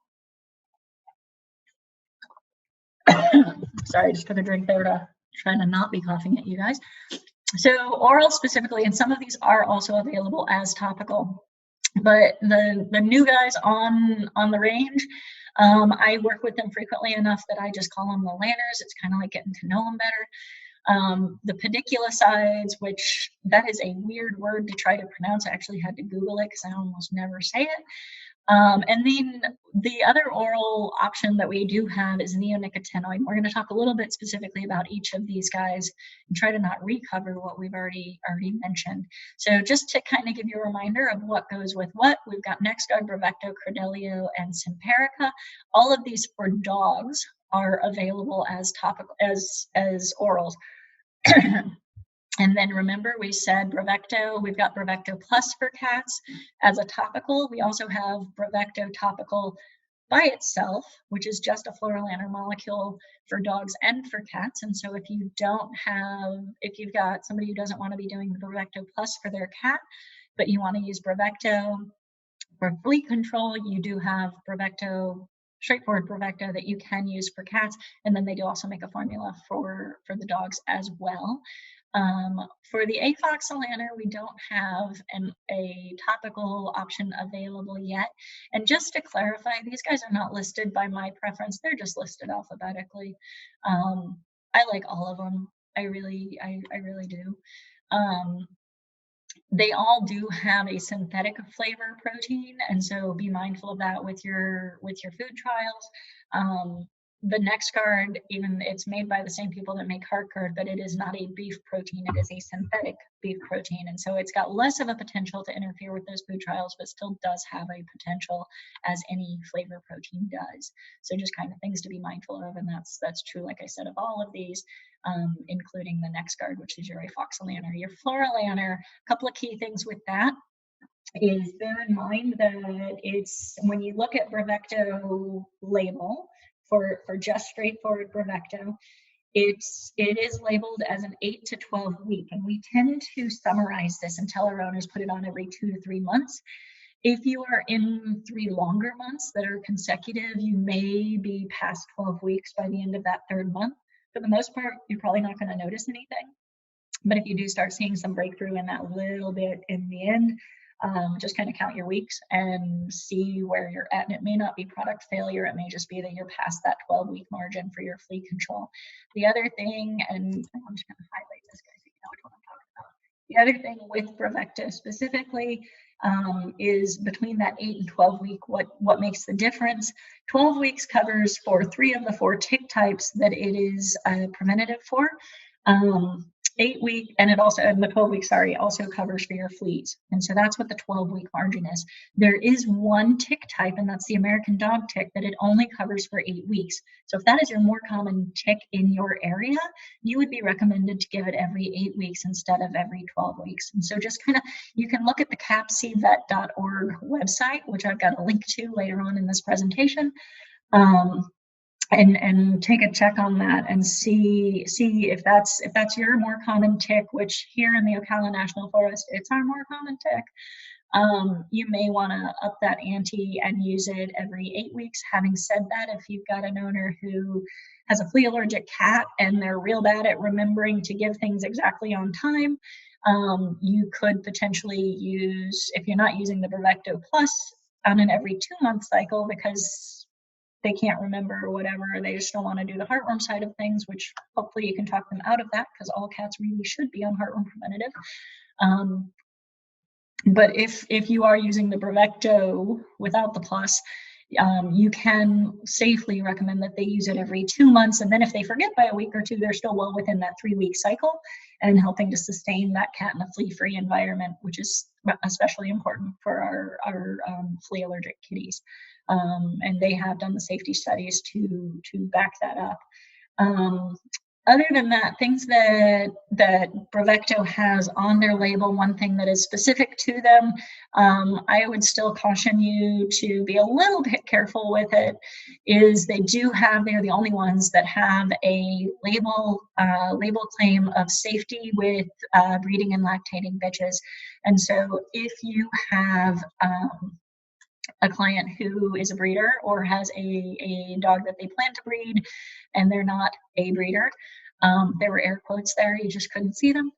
Sorry, I just took a drink there to trying to not be coughing at you guys. So oral specifically, and some of these are also available as topical, but the new guys on the range, I work with them frequently enough that I just call them the lanners. It's kind of like getting to know them better. The pediculicides, which that is a weird word to try to pronounce. I actually had to Google it because I almost never say it. And then the other oral option that we do have is neonicotinoid. We're going to talk a little bit specifically about each of these guys and try to not recover what we've already mentioned. So just to kind of give you a reminder of what goes with what, we've got NexGard, Bravecto, Credelio, and Simparica. All of these for dogs are available as topical as orals. And then remember, we said Bravecto, we've got Bravecto Plus for cats as a topical. We also have Bravecto topical by itself, which is just a fluorolaner molecule for dogs and for cats. And so if you've got somebody who doesn't want to be doing the Bravecto Plus for their cat, but you want to use Bravecto for flea control, you do have Bravecto, straightforward Bravecto that you can use for cats. And then they do also make a formula for the dogs as well. For the afoxolaner, we don't have a topical option available yet. And just to clarify, these guys are not listed by my preference. They're just listed alphabetically. I like all of them. I really do. They all do have a synthetic flavor protein, and so be mindful of that with your food trials. The NexGard, even it's made by the same people that make HeartGard, but it is not a beef protein, it is a synthetic beef protein. And so it's got less of a potential to interfere with those food trials, but still does have a potential as any flavor protein does. So just kind of things to be mindful of. And that's true, like I said, of all of these, including the NexGard, which is your afoxolaner. Your fluorolaner, a couple of key things with that is bear in mind that it's, when you look at Bravecto label, for just straightforward Bravecto, it is labeled as an 8 to 12 week, and we tend to summarize this and tell our owners put it on every 2 to 3 months. If you are in 3 longer months that are consecutive, you may be past 12 weeks by the end of that 3rd month. For the most part, you're probably not going to notice anything. But if you do start seeing some breakthrough in that little bit in the end, just kind of count your weeks and see where you're at. And it may not be product failure. It may just be that you're past that 12-week margin for your flea control. The other thing, and I'm just going to highlight this guy so you know which one I'm talking about. The other thing with Bravecto specifically is between that 8 and 12 week, what makes the difference? 12 weeks covers for 3 of the 4 tick types that it is preventative for. 8 week, and it also, and the 12 week, also covers for your fleas. And so that's what the 12-week margin is. There is one tick type, and that's the American dog tick, that it only covers for 8 weeks. So if that is your more common tick in your area, you would be recommended to give it every 8 weeks instead of every 12 weeks. And so just kind of, you can look at the capcvet.org website, which I've got a link to later on in this presentation. And take a check on that and see if that's your more common tick, which here in the Ocala National Forest, it's our more common tick. You may want to up that ante and use it every 8 weeks. Having said that, if you've got an owner who has a flea allergic cat and they're real bad at remembering to give things exactly on time, you could potentially use, if you're not using the Bravecto Plus, on an every 2-month cycle, because they can't remember or whatever, or they just don't want to do the heartworm side of things, which hopefully you can talk them out of that, because all cats really should be on heartworm preventative. But if you are using the Bravecto without the plus, you can safely recommend that they use it every 2 months. And then if they forget by a week or 2, they're still well within that 3-week cycle and helping to sustain that cat in a flea-free environment, which is especially important for our flea allergic kitties. And they have done the safety studies to back that up. Other than that, things that Bravecto has on their label, one thing that is specific to them, I would still caution you to be a little bit careful with it, is they're the only ones that have a label claim of safety with breeding and lactating bitches. And so if you have a client who is a breeder or has a dog that they plan to breed and they're not a breeder, there were air quotes there, you just couldn't see them.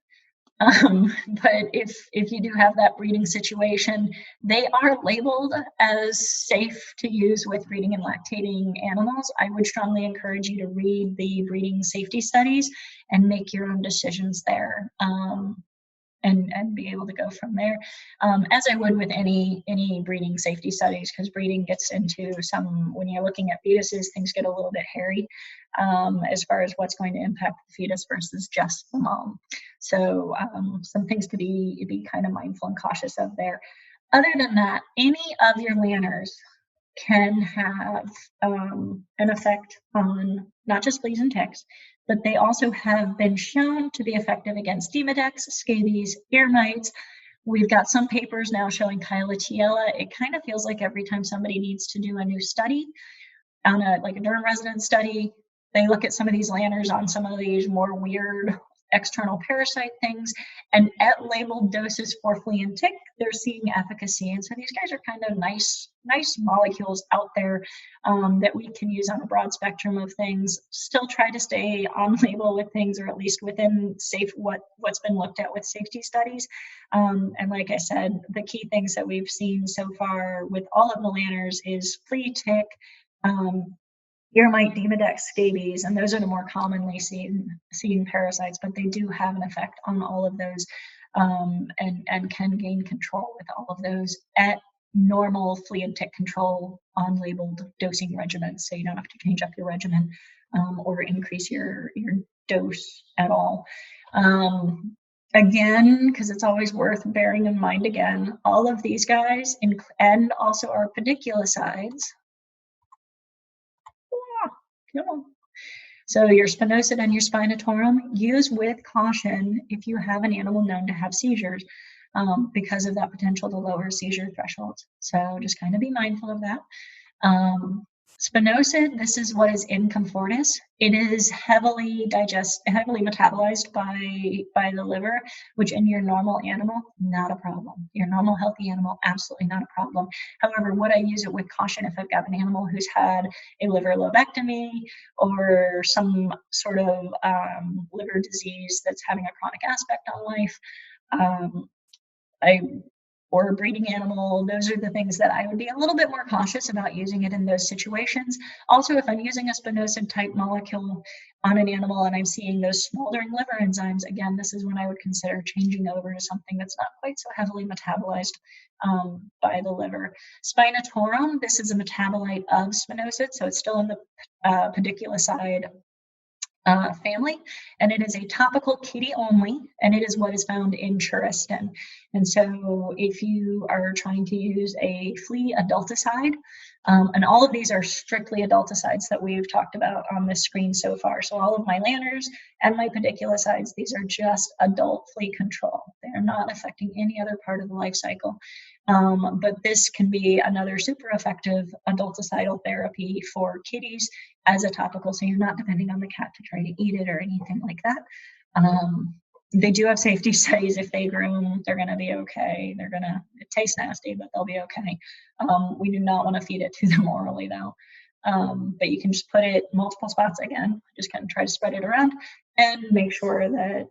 But if you do have that breeding situation, they are labeled as safe to use with breeding and lactating animals. I would strongly encourage you to read the breeding safety studies and make your own decisions there. And be able to go from there, as I would with any breeding safety studies, because breeding gets into some, when you're looking at fetuses, things get a little bit hairy as far as what's going to impact the fetus versus just the mom. So some things to be kind of mindful and cautious of there. Other than that, any of your lanners can have an effect on not just fleas and ticks, but they also have been shown to be effective against demodex, scabies, ear mites. We've got some papers now showing Chiletiella. It kind of feels like every time somebody needs to do a new study on a derm resident study, they look at some of these lanners on some of these more weird external parasite things, and at labeled doses for flea and tick, they're seeing efficacy. And so these guys are kind of nice molecules out there that we can use on a broad spectrum of things. Still try to stay on label with things, or at least within safe what's been looked at with safety studies. And like I said, the key things that we've seen so far with all of the lanners is flea, tick, ear mite, demodex, scabies, and those are the more commonly seen parasites, but they do have an effect on all of those, and can gain control with all of those at normal flea and tick control on labeled dosing regimens, so you don't have to change up your regimen or increase your dose at all. Again, because it's always worth bearing in mind again, all of these guys and also our pediculicides. Come on. So your spinosad and your spinatorum, use with caution if you have an animal known to have seizures, because of that potential to lower seizure thresholds. So just kind of be mindful of that. Spinosad, this is what is in Comfortis. It is heavily metabolized by the liver, which in your normal animal, not a problem. Your normal healthy animal, absolutely not a problem. However, would I use it with caution if I've got an animal who's had a liver lobectomy or some sort of liver disease that's having a chronic aspect on life? Or a breeding animal, those are the things that I would be a little bit more cautious about using it in those situations. Also, if I'm using a spinosad type molecule on an animal and I'm seeing those smoldering liver enzymes, again, this is when I would consider changing over to something that's not quite so heavily metabolized by the liver. Spinatorum, this is a metabolite of spinosad, so it's still in the pediculicide family, and it is a topical kitty only, and it is what is found in Churistin. And so if you are trying to use a flea adulticide, and all of these are strictly adulticides that we've talked about on this screen so far. So all of my lanners and my pediculicides, these are just adult flea control. They are not affecting any other part of the life cycle. But this can be another super effective adulticidal therapy for kitties as a topical, so you're not depending on the cat to try to eat it or anything like that. They do have safety studies. If they groom, they're going to be okay. It tastes nasty, but they'll be okay. We do not want to feed it to them orally though. But you can just put it multiple spots again, just kind of try to spread it around and make sure that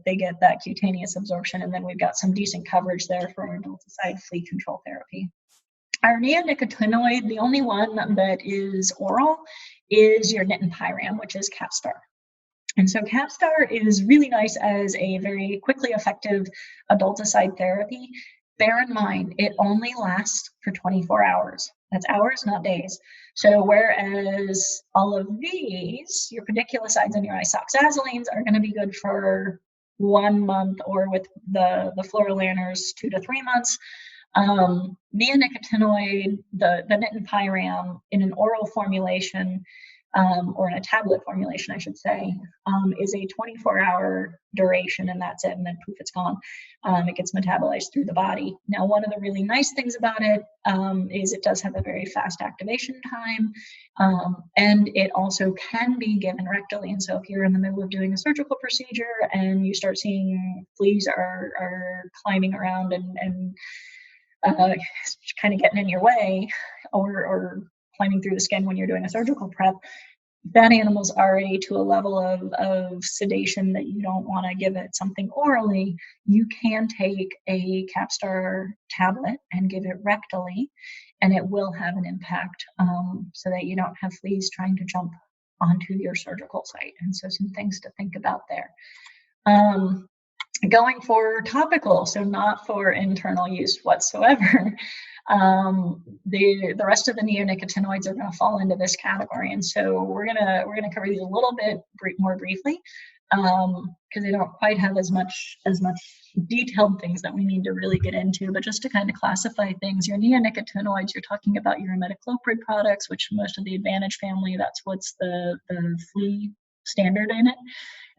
they get that cutaneous absorption. And then we've got some decent coverage there for adulticide flea control therapy. Our neonicotinoid, the only one that is oral, is your Nitin Pyram, which is Capstar. And so Capstar is really nice as a very quickly effective adulticide therapy. Bear in mind, it only lasts for 24 hours. That's hours, not days. So whereas all of these, your pediculicides and your isoxazolines are going to be good for 1 month, or with the floral lanners 2 to 3 months, neonicotinoid, the Nitin Pyram in an oral formulation, or in a tablet formulation, I should say, is a 24-hour duration, and that's it, and then poof, it's gone. It gets metabolized through the body. Now, one of the really nice things about it is it does have a very fast activation time, and it also can be given rectally. And so if you're in the middle of doing a surgical procedure and you start seeing fleas are climbing around and kind of getting in your way, or climbing through the skin when you're doing a surgical prep, that animal's already to a level of sedation that you don't want to give it something orally, you can take a Capstar tablet and give it rectally, and it will have an impact, so that you don't have fleas trying to jump onto your surgical site. And so some things to think about there. Going for topical, so not for internal use whatsoever, the rest of the neonicotinoids are going to fall into this category, and so we're gonna cover these a little bit more briefly, because they don't quite have as much detailed things that we need to really get into. But just to kind of classify things, your neonicotinoids, you're talking about your imidacloprid products, which most of the Advantage family, that's what's the flea standard in it.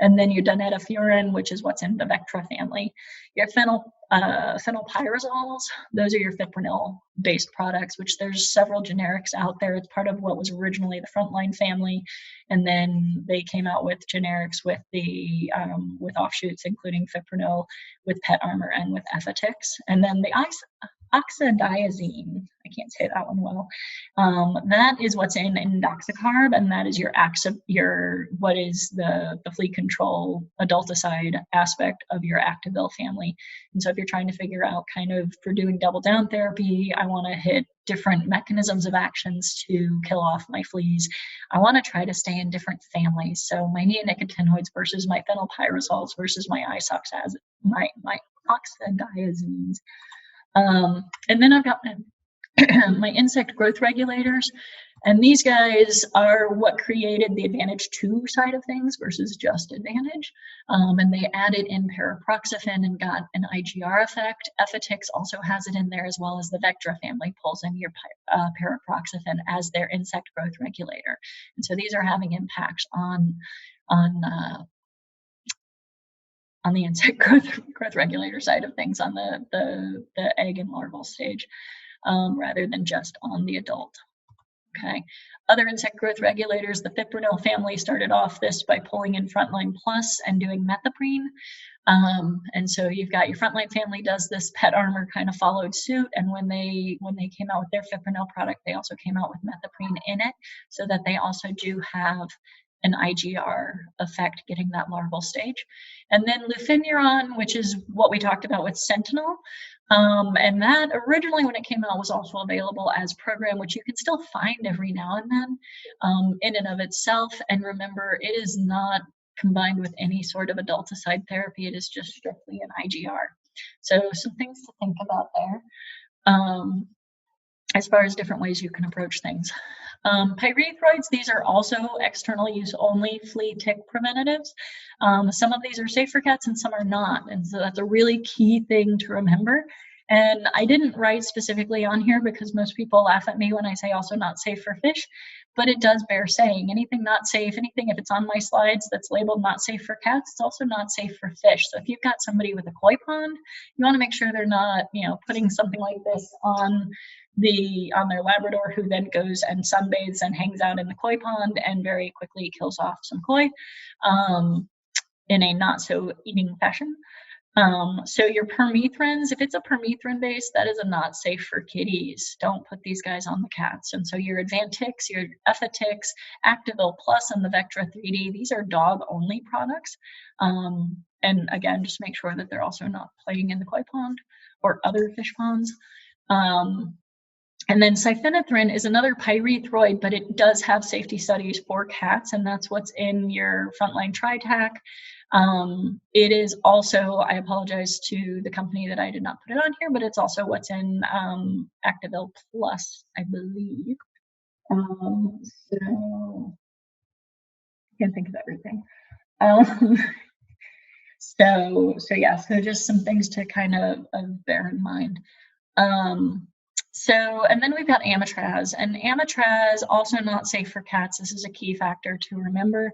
And then your donetafuran, which is what's in the Vectra family. Your phenylpyrazoles, those are your fipronil-based products, which there's several generics out there. It's part of what was originally the Frontline family, and then they came out with generics with the with offshoots, including fipronil, with Pet Armor, and with Effatix. And then the oxadiazine, I can't say that one well. That is what's in indoxacarb, and that is what is the flea control adulticide aspect of your Activil family. And so if you're trying to figure out kind of for doing double down therapy, I want to hit different mechanisms of actions to kill off my fleas, I want to try to stay in different families. So my neonicotinoids versus my phenylpyrazoles versus my oxadiazines. And then I've got my insect growth regulators, and these guys are what created the Advantage 2 side of things versus just Advantage, and they added in paraproxyfen and got an IGR effect. Effatix also has it in there, as well as the Vectra family pulls in your paraproxyfen as their insect growth regulator. And so these are having impacts on the insect growth regulator side of things, on the egg and larval stage, rather than just on the adult. Okay. Other insect growth regulators, the fipronil family started off this by pulling in Frontline Plus and doing methoprene. And so you've got your Frontline family does this, Pet Armor kind of followed suit, and when they came out with their fipronil product, they also came out with methoprene in it, so that they also do have an IGR effect, getting that larval stage. And then lufinuron, which is what we talked about with Sentinel. And that originally, when it came out, was also available as program, which you can still find every now and then in and of itself. And remember, it is not combined with any sort of adulticide therapy. It is just strictly an IGR. So some things to think about there as far as different ways you can approach things. Pyrethroids, these are also external use only flea tick preventatives. Some of these are safe for cats and some are not. And so that's a really key thing to remember. And I didn't write specifically on here because most people laugh at me when I say also not safe for fish, but it does bear saying. Anything not safe, anything if it's on my slides that's labeled not safe for cats, it's also not safe for fish. So if you've got somebody with a koi pond, you want to make sure they're not, putting something like this on their Labrador, who then goes and sunbathes and hangs out in the koi pond and very quickly kills off some koi in a not so eating fashion. So your permethrins, if it's a permethrin base, that is a not safe for kitties. Don't put these guys on the cats. And so your Advantix, your Effatix, Activil Plus, and the Vectra 3D, these are dog only products. And again, just make sure that they're also not playing in the koi pond or other fish ponds. And then siphenethrin is another pyrethroid, but it does have safety studies for cats, and that's what's in your Frontline Tritac. It is also, I apologize to the company that I did not put it on here, but it's also what's in Activil Plus, I believe. So I can't think of everything. So just some things to kind of bear in mind. So, and then we've got Amitraz, and Amitraz also not safe for cats. This is a key factor to remember.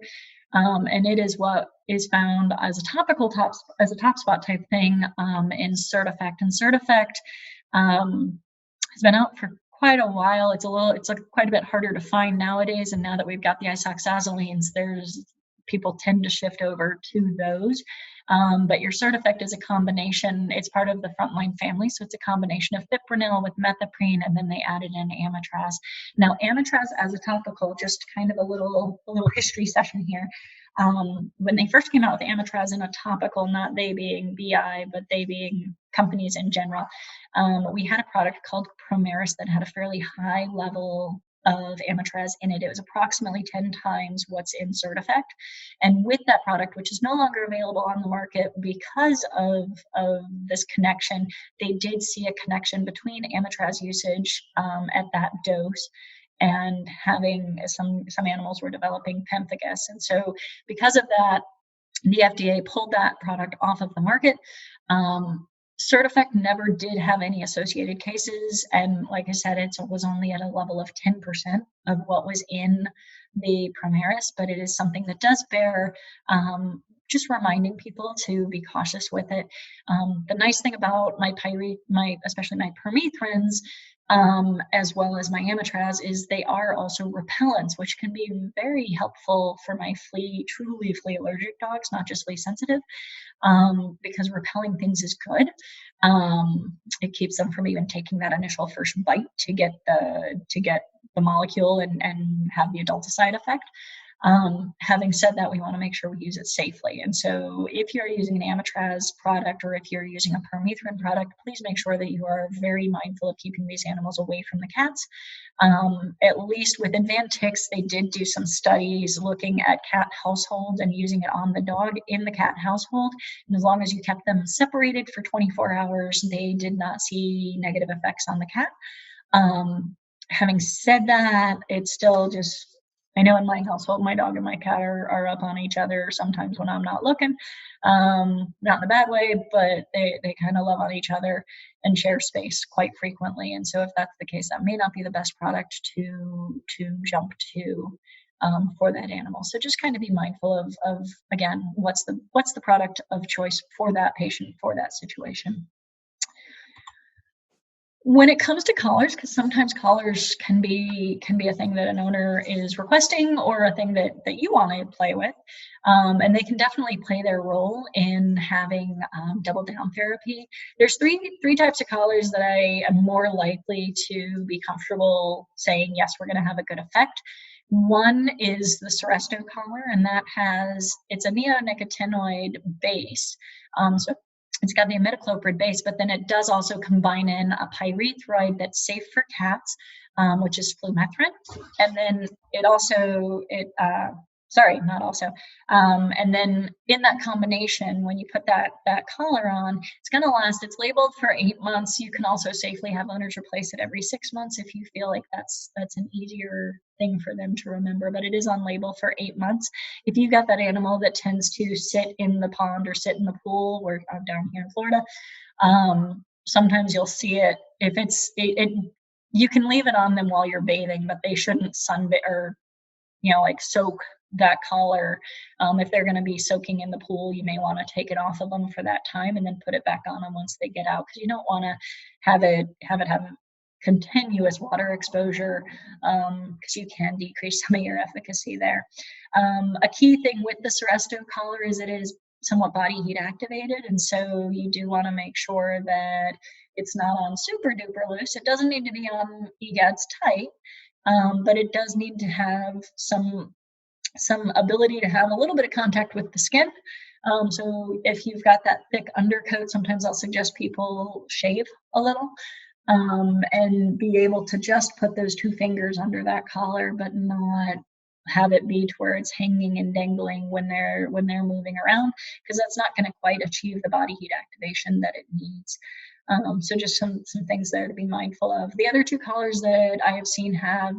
And it is what is found as a topical top spot type thing in Certifect. And Certifect has been out for quite a while. It's quite a bit harder to find nowadays. And now that we've got the isoxazolines, people tend to shift over to those. But your Certifect is a combination. It's part of the frontline family, so it's a combination of fipronil with methoprene, and then they added in Amitraz. Now, Amitraz as a topical, just kind of a little history session here. When they first came out with Amitraz in a topical, not they being BI, but they being companies in general, we had a product called Promeris that had a fairly high level of Amitraz in it. It was approximately 10 times what's in Certifect. And with that product, which is no longer available on the market because of this connection, they did see a connection between Amitraz usage at that dose and having some animals were developing pemphigus. And so because of that, the FDA pulled that product off of the market. Certifect never did have any associated cases, and like I said, it was only at a level of 10% of what was in the Promeris, but it is something that does bear just reminding people to be cautious with it. The nice thing about especially my permethrins, as well as my Amitraz, is they are also repellents, which can be very helpful for my truly flea allergic dogs, not just flea sensitive, because repelling things is good. It keeps them from even taking that initial first bite to get the molecule and have the adulticide effect. Having said that, we want to make sure we use it safely. And so if you're using an Amitraz product or if you're using a permethrin product, please make sure that you are very mindful of keeping these animals away from the cats. At least with Advantix, they did do some studies looking at cat households and using it on the dog in the cat household. And as long as you kept them separated for 24 hours, they did not see negative effects on the cat. Having said that, it's still just, I know in my household, my dog and my cat are up on each other sometimes when I'm not looking, not in a bad way, but they kind of love on each other and share space quite frequently. And so if that's the case, that may not be the best product to jump to for that animal. So just kind of be mindful of again, what's the product of choice for that patient, for that situation. When it comes to collars, because sometimes collars can be a thing that an owner is requesting or a thing that you want to play with, and they can definitely play their role in having double down therapy. There's three types of collars that I am more likely to be comfortable saying, yes, we're going to have a good effect. One is the Seresto collar, and it's a neonicotinoid base. So it's got the imidacloprid base, but then it does also combine in a pyrethroid that's safe for cats, which is flumethrin. And then and then in that combination, when you put that collar on, it's going to last. It's labeled for 8 months. You can also safely have owners replace it every 6 months if you feel like that's an easier thing for them to remember, but it is on label for 8 months. If you've got that animal that tends to sit in the pond or sit in the pool, where I'm down here in Florida, sometimes you'll see it. If you can leave it on them while you're bathing, but they shouldn't or soak that collar. If they're going to be soaking in the pool, you may want to take it off of them for that time and then put it back on them once they get out, because you don't want to have it have continuous water exposure, because you can decrease some of your efficacy there. A key thing with the Seresto collar is it is somewhat body heat activated, and so you do want to make sure that it's not on super duper loose. It doesn't need to be on EGADS tight, but it does need to have some ability to have a little bit of contact with the skin. So if you've got that thick undercoat, sometimes I'll suggest people shave a little, and be able to just put those 2 fingers under that collar, but not have it be to where it's hanging and dangling when they're moving around, because that's not going to quite achieve the body heat activation that it needs. So just some things there to be mindful of. The other 2 collars that I have seen have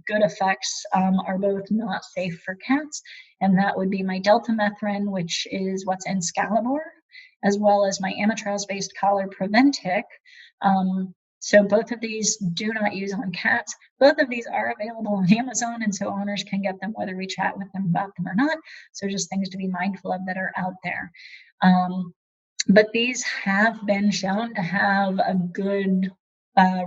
good effects are both not safe for cats, and that would be my deltamethrin, which is what's in Scalibor, as well as my Amitraz-based collar Preventic. So both of these do not use on cats. Both of these are available on Amazon, and so owners can get them whether we chat with them about them or not. So just things to be mindful of that are out there. But these have been shown to have a good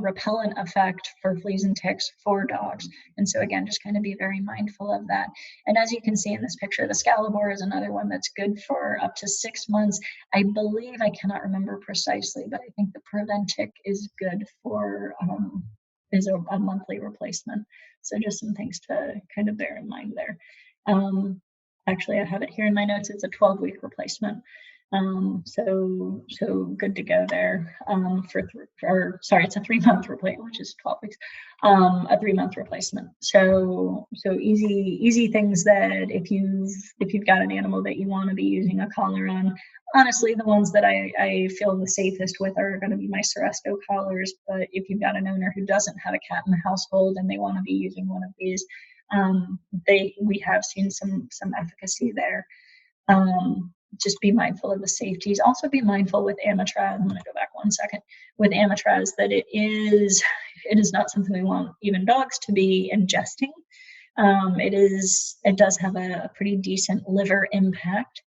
repellent effect for fleas and ticks for dogs. And so again, just kind of be very mindful of that. And as you can see in this picture, the Scalibor is another one that's good for up to 6 months. I believe, I cannot remember precisely, but I think the Preventic is good for is a monthly replacement. So just some things to kind of bear in mind there. Actually, I have it here in my notes. It's a 12-week replacement. So good to go there. It's a 3-month replacement, which is 12 weeks. A 3-month replacement. So easy things that if you've got an animal that you want to be using a collar on. Honestly, the ones that I feel the safest with are going to be my Seresto collars. But if you've got an owner who doesn't have a cat in the household and they want to be using one of these, we have seen some efficacy there. Just be mindful of the safeties. Also be mindful with Amatraz. I'm going to go back 1 second. With Amatraz, that it is not something we want even dogs to be ingesting. It does have a pretty decent liver impact.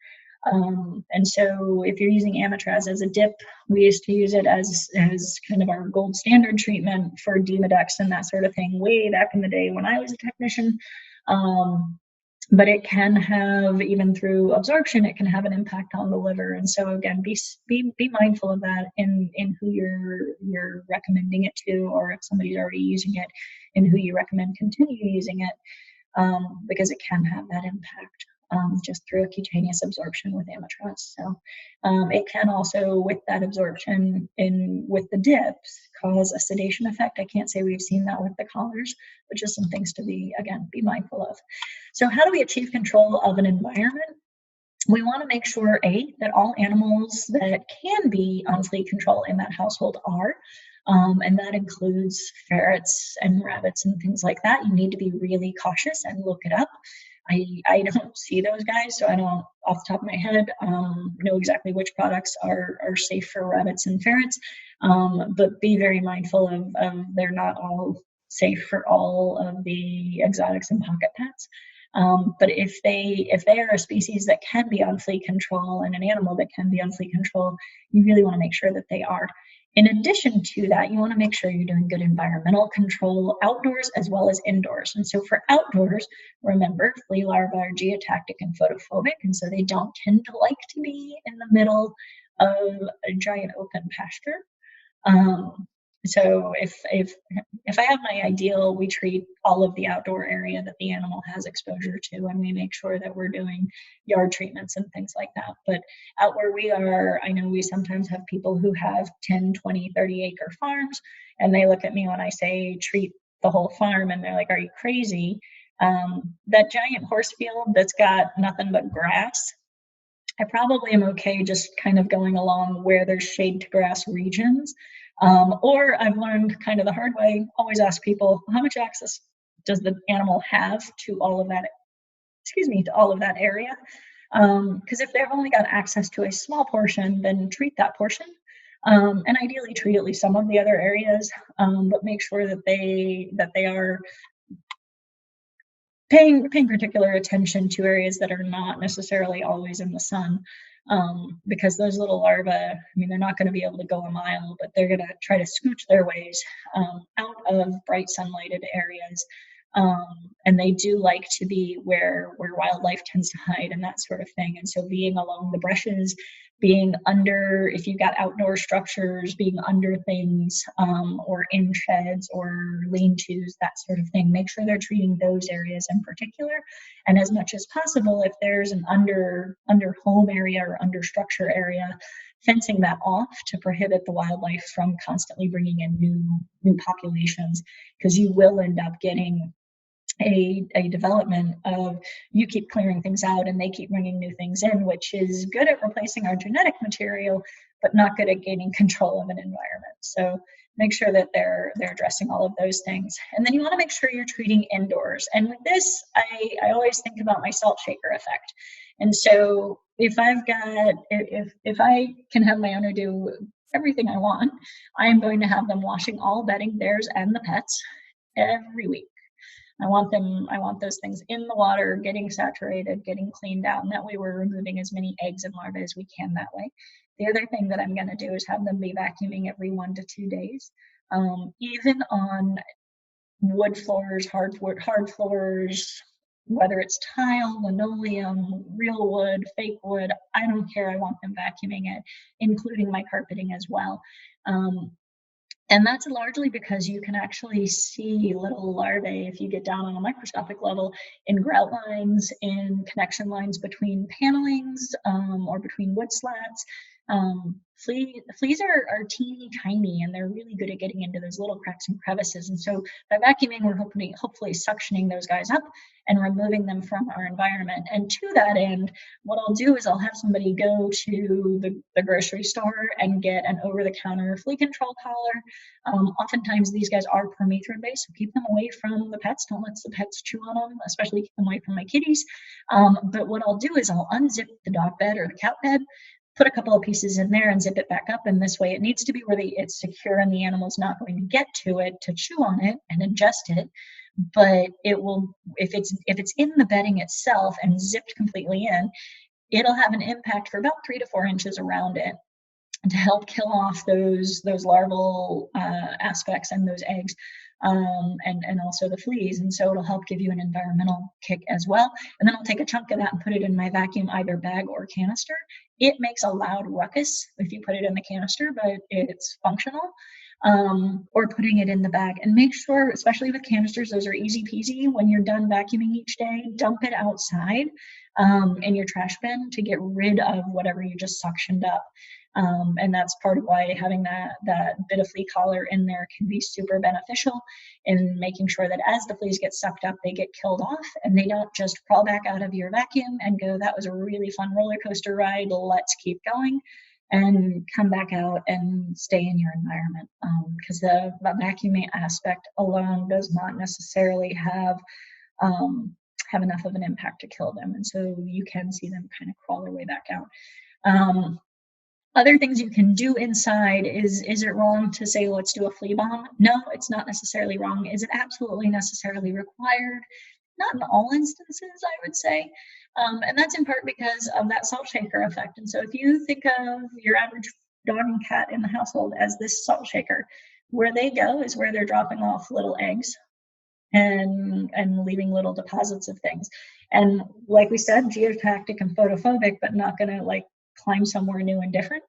And so if you're using Amatraz as a dip, we used to use it as kind of our gold standard treatment for Demodex and that sort of thing way back in the day when I was a technician. But it can have, even through absorption, it can have an impact on the liver. And so again, be mindful of that in who you're recommending it to, or if somebody's already using it, and who you recommend continue using it, because it can have that impact just through a cutaneous absorption with Amatraz. So it can also, with that absorption with the dips, cause a sedation effect. I can't say we've seen that with the collars, but just some things to be mindful of. So how do we achieve control of an environment? We want to make sure, that all animals that can be on flea control in that household are, and that includes ferrets and rabbits and things like that. You need to be really cautious and look it up. I don't see those guys, so I don't, off the top of my head, know exactly which products are safe for rabbits and ferrets, but be very mindful of they're not all safe for all of the exotics and pocket pets. But if they are a species that can be on flea control and an animal that can be on flea control, you really want to make sure that they are. In addition to that, you want to make sure you're doing good environmental control outdoors as well as indoors. And so for outdoors, remember, flea larvae are geotactic and photophobic, and so they don't tend to like to be in the middle of a giant open pasture. So if I have my ideal, we treat all of the outdoor area that the animal has exposure to, and we make sure that we're doing yard treatments and things like that. But out where we are, I know we sometimes have people who have 10, 20, 30 acre farms, and they look at me when I say treat the whole farm, and they're like, are you crazy? That giant horse field that's got nothing but grass, I probably am okay just kind of going along where there's shade to grass regions. Or I've learned kind of the hard way, always ask people, how much access does the animal have to all of that, to all of that area? Because if they've only got access to a small portion, then treat that portion. And ideally treat at least some of the other areas, but make sure that they are paying particular attention to areas that are not necessarily always in the sun, because those little larvae, I mean, they're not going to be able to go a mile, but they're going to try to scooch their ways out of bright sunlighted areas. And they do like to be where wildlife tends to hide and that sort of thing. And so being along the brushes, being under, if you've got outdoor structures, being under things, or in sheds or lean-tos, that sort of thing, make sure they're treating those areas in particular. And as much as possible, if there's an under home area or under structure area, fencing that off to prohibit the wildlife from constantly bringing in new populations, because you will end up getting a development of you keep clearing things out and they keep bringing new things in, which is good at replacing our genetic material, but not good at gaining control of an environment. So make sure that they're addressing all of those things. And then you want to make sure you're treating indoors. And with this, I always think about my salt shaker effect. And so if I can have my owner do everything I want, I am going to have them washing all bedding, theirs and the pets, every week. I want those things in the water, getting saturated, getting cleaned out, and that way we're removing as many eggs and larvae as we can that way. The other thing that I'm going to do is have them be vacuuming every 1 to 2 days. Even on wood floors, hard floors, whether it's tile, linoleum, real wood, fake wood, I don't care. I want them vacuuming it, including my carpeting as well. And that's largely because you can actually see little larvae if you get down on a microscopic level in grout lines, in connection lines between panelings or between wood slats. Fleas are teeny tiny, and they're really good at getting into those little cracks and crevices. And so by vacuuming, we're hopefully suctioning those guys up and removing them from our environment. And to that end, what I'll do is I'll have somebody go to the grocery store and get an over-the-counter flea control collar. Oftentimes these guys are permethrin based, so keep them away from the pets. Don't let the pets chew on them, especially keep them away from my kitties. But what I'll do is I'll unzip the dog bed or the cat bed, put a couple of pieces in there and zip it back up. And this way it needs to be where it's secure and the animal's not going to get to it to chew on it and ingest it. But it will, if it's in the bedding itself and zipped completely in, it'll have an impact for about 3 to 4 inches around it to help kill off those larval aspects and those eggs, and also the fleas. And so it'll help give you an environmental kick as well. And then I'll take a chunk of that and put it in my vacuum, either bag or canister. It makes a loud ruckus if you put it in the canister, but it's functional. Or putting it in the bag. And make sure, especially with canisters, those are easy peasy. When you're done vacuuming each day, dump it outside in your trash bin to get rid of whatever you just suctioned up. And that's part of why having that bit of flea collar in there can be super beneficial in making sure that as the fleas get sucked up, they get killed off and they don't just crawl back out of your vacuum and go, that was a really fun roller coaster ride, let's keep going, and come back out and stay in your environment. Because the vacuuming aspect alone does not necessarily have enough of an impact to kill them. And so you can see them kind of crawl their way back out. Other things you can do inside is it wrong to say, let's do a flea bomb? No, it's not necessarily wrong. Is it absolutely necessarily required? Not in all instances, I would say. And that's in part because of that salt shaker effect. And so if you think of your average dog and cat in the household as this salt shaker, where they go is where they're dropping off little eggs and leaving little deposits of things. And like we said, geotactic and photophobic, but not going to like climb somewhere new and different.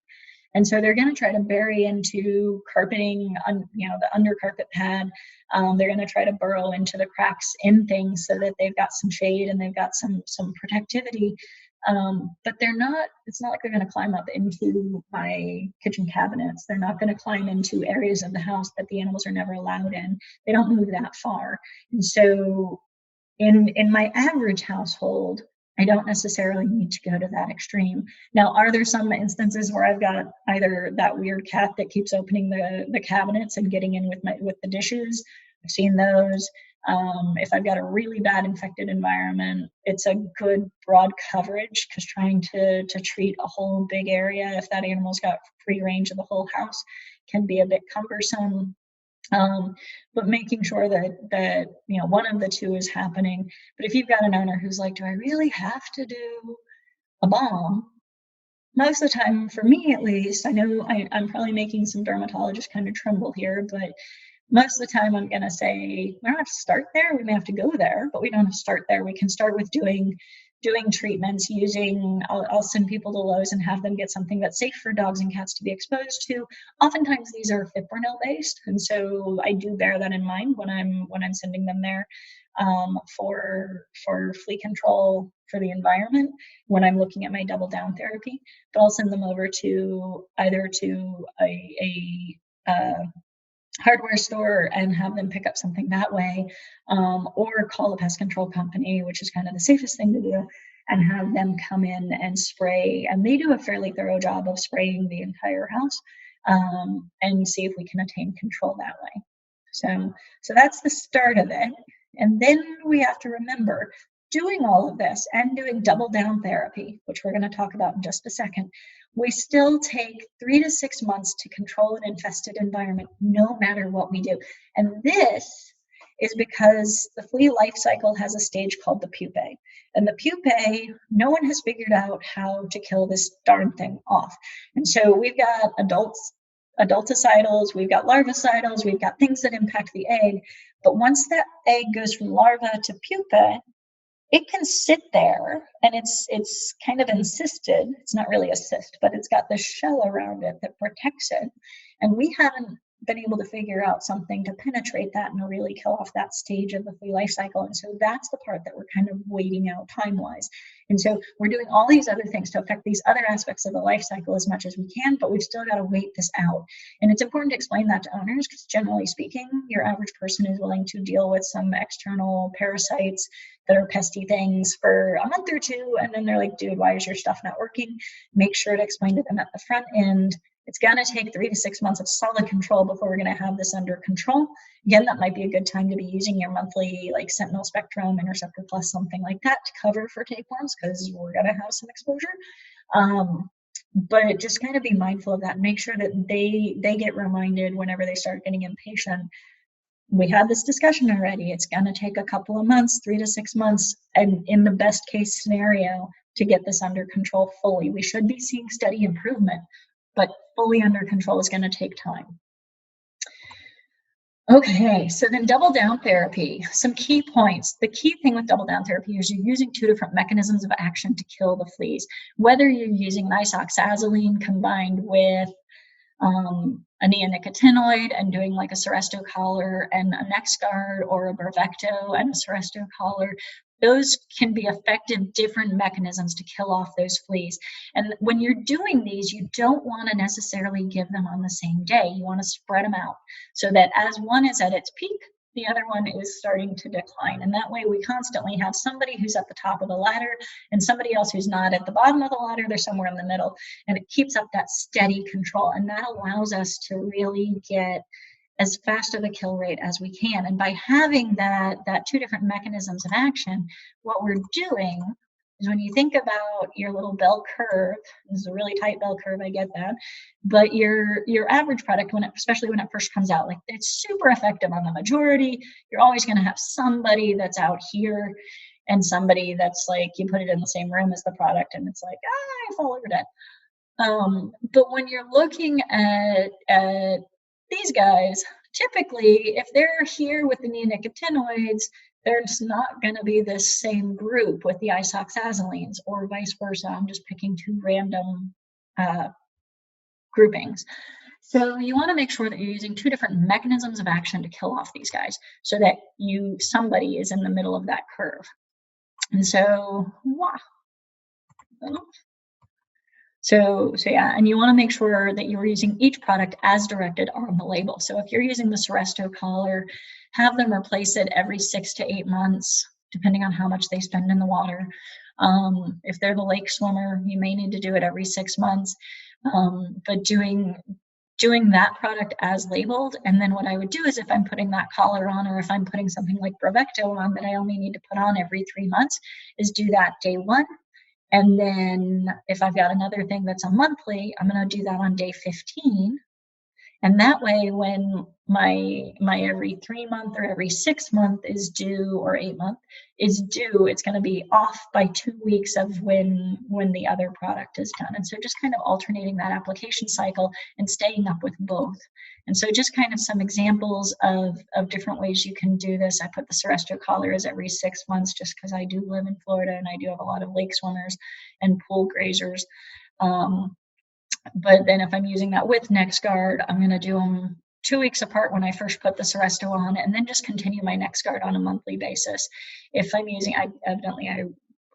And so they're going to try to bury into carpeting, the under carpet pad. They're going to try to burrow into the cracks in things so that they've got some shade and they've got some protectivity. But it's not like they're going to climb up into my kitchen cabinets. They're not going to climb into areas of the house that the animals are never allowed in. They don't move that far. And so in my average household, I don't necessarily need to go to that extreme. Now, are there some instances where I've got either that weird cat that keeps opening the cabinets and getting in with the dishes? I've seen those. If I've got a really bad infected environment, it's a good broad coverage, because trying to treat a whole big area, if that animal's got free range of the whole house, can be a bit cumbersome. But making sure that one of the two is happening. But if you've got an owner who's like, do I really have to do a bomb? Most of the time, for me at least, I know I'm probably making some dermatologists kind of tremble here, but most of the time I'm going to say, we don't have to start there. We may have to go there, but we don't have to start there. We can start with doing treatments using, I'll send people to Lowe's and have them get something that's safe for dogs and cats to be exposed to. Oftentimes these are fipronil based, and so I do bear that in mind when I'm sending them there for flea control for the environment when I'm looking at my double down therapy. But I'll send them over to either to a hardware store and have them pick up something that way, or call a pest control company, which is kind of the safest thing to do, and have them come in and spray. And they do a fairly thorough job of spraying the entire house, and see if we can attain control that way. So that's the start of it. And then we have to remember doing all of this and doing double down therapy, which we're going to talk about in just a second, we still take 3 to 6 months to control an infested environment, no matter what we do. And this is because the flea life cycle has a stage called the pupae. And the pupae, no one has figured out how to kill this darn thing off. And so we've got adulticidals, we've got larvicidals, we've got things that impact the egg. But once that egg goes from larva to pupa, it can sit there, and it's kind of encysted. It's not really a cyst, but it's got this shell around it that protects it. And we haven't been able to figure out something to penetrate that and really kill off that stage of the flea life cycle. And so that's the part that we're kind of waiting out time-wise. And so we're doing all these other things to affect these other aspects of the life cycle as much as we can, but we've still got to wait this out. And it's important to explain that to owners because generally speaking, your average person is willing to deal with some external parasites that are pesky things for a month or two. And then they're like, dude, why is your stuff not working? Make sure to explain to them at the front end. It's going to take 3 to 6 months of solid control before we're going to have this under control. Again, that might be a good time to be using your monthly like Sentinel Spectrum, Interceptor Plus, something like that to cover for tapeworms because we're going to have some exposure. But just kind of be mindful of that and make sure that they get reminded whenever they start getting impatient. We had this discussion already. It's going to take a couple of months, 3 to 6 months, and in the best case scenario to get this under control fully. We should be seeing steady improvement, but fully under control is going to take time. Okay, so then double down therapy, some key points. The key thing with double down therapy is you're using 2 different mechanisms of action to kill the fleas. Whether you're using an isoxazoline combined with a neonicotinoid and doing like a Seresto collar and a NexGard, or a Bravecto and a Seresto collar, those can be effective different mechanisms to kill off those fleas. And when you're doing these, you don't want to necessarily give them on the same day. You want to spread them out so that as one is at its peak, the other one is starting to decline. And that way we constantly have somebody who's at the top of the ladder and somebody else who's not at the bottom of the ladder. They're somewhere in the middle, and it keeps up that steady control. And that allows us to really get as fast of a kill rate as we can. And by having that 2 different mechanisms of action, what we're doing is when you think about your little bell curve, this is a really tight bell curve, I get that, but your average product, especially when it first comes out, like it's super effective on the majority. You're always going to have somebody that's out here and somebody that's like, you put it in the same room as the product and it's like, I fall over dead. But when you're looking at these guys, typically, if they're here with the neonicotinoids, there's not going to be this same group with the isoxazolines or vice versa. I'm just picking 2 random groupings. So you want to make sure that you're using 2 different mechanisms of action to kill off these guys so that somebody is in the middle of that curve. And so, So yeah, and you want to make sure that you're using each product as directed on the label. So if you're using the Seresto collar, have them replace it every 6 to 8 months, depending on how much they spend in the water. If they're the lake swimmer, you may need to do it every 6 months. But doing that product as labeled, and then what I would do is if I'm putting that collar on, or if I'm putting something like Bravecto on that I only need to put on every 3 months, is do that day 1. And then if I've got another thing that's a monthly, I'm going to do that on day 15. And that way, when my every 3 month or every 6 month is due, or 8 month is due, it's going to be off by 2 weeks of when the other product is done. And so just kind of alternating that application cycle and staying up with both. And so just kind of some examples of different ways you can do this. I put the Seresto collar as every 6 months just because I do live in Florida and I do have a lot of lake swimmers and pool grazers. But then if I'm using that with NexGard, I'm going to do them 2 weeks apart when I first put the Seresto on, and then just continue my NexGard on a monthly basis. If I'm using, I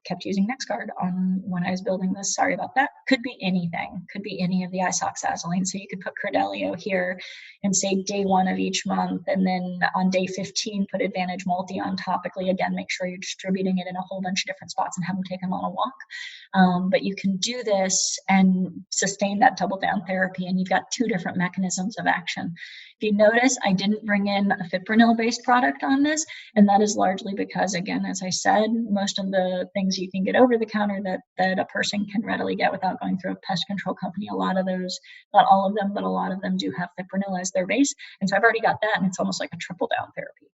kept using NexGard on when I was building this. Sorry about that. Could be anything. Could be any of the isoxazoline. So you could put Credelio here and say day 1 of each month, and then on day 15 put Advantage Multi on topically. Again, make sure you're distributing it in a whole bunch of different spots and have them take them on a walk. But you can do this and sustain that double down therapy, and you've got 2 different mechanisms of action. If you notice, I didn't bring in a fipronil-based product on this, and that is largely because, again, as I said, most of the things you can get over the counter that a person can readily get without going through a pest control company, a lot of those, not all of them, but a lot of them do have fipronil as their base. And so I've already got that, and it's almost like a triple down therapy.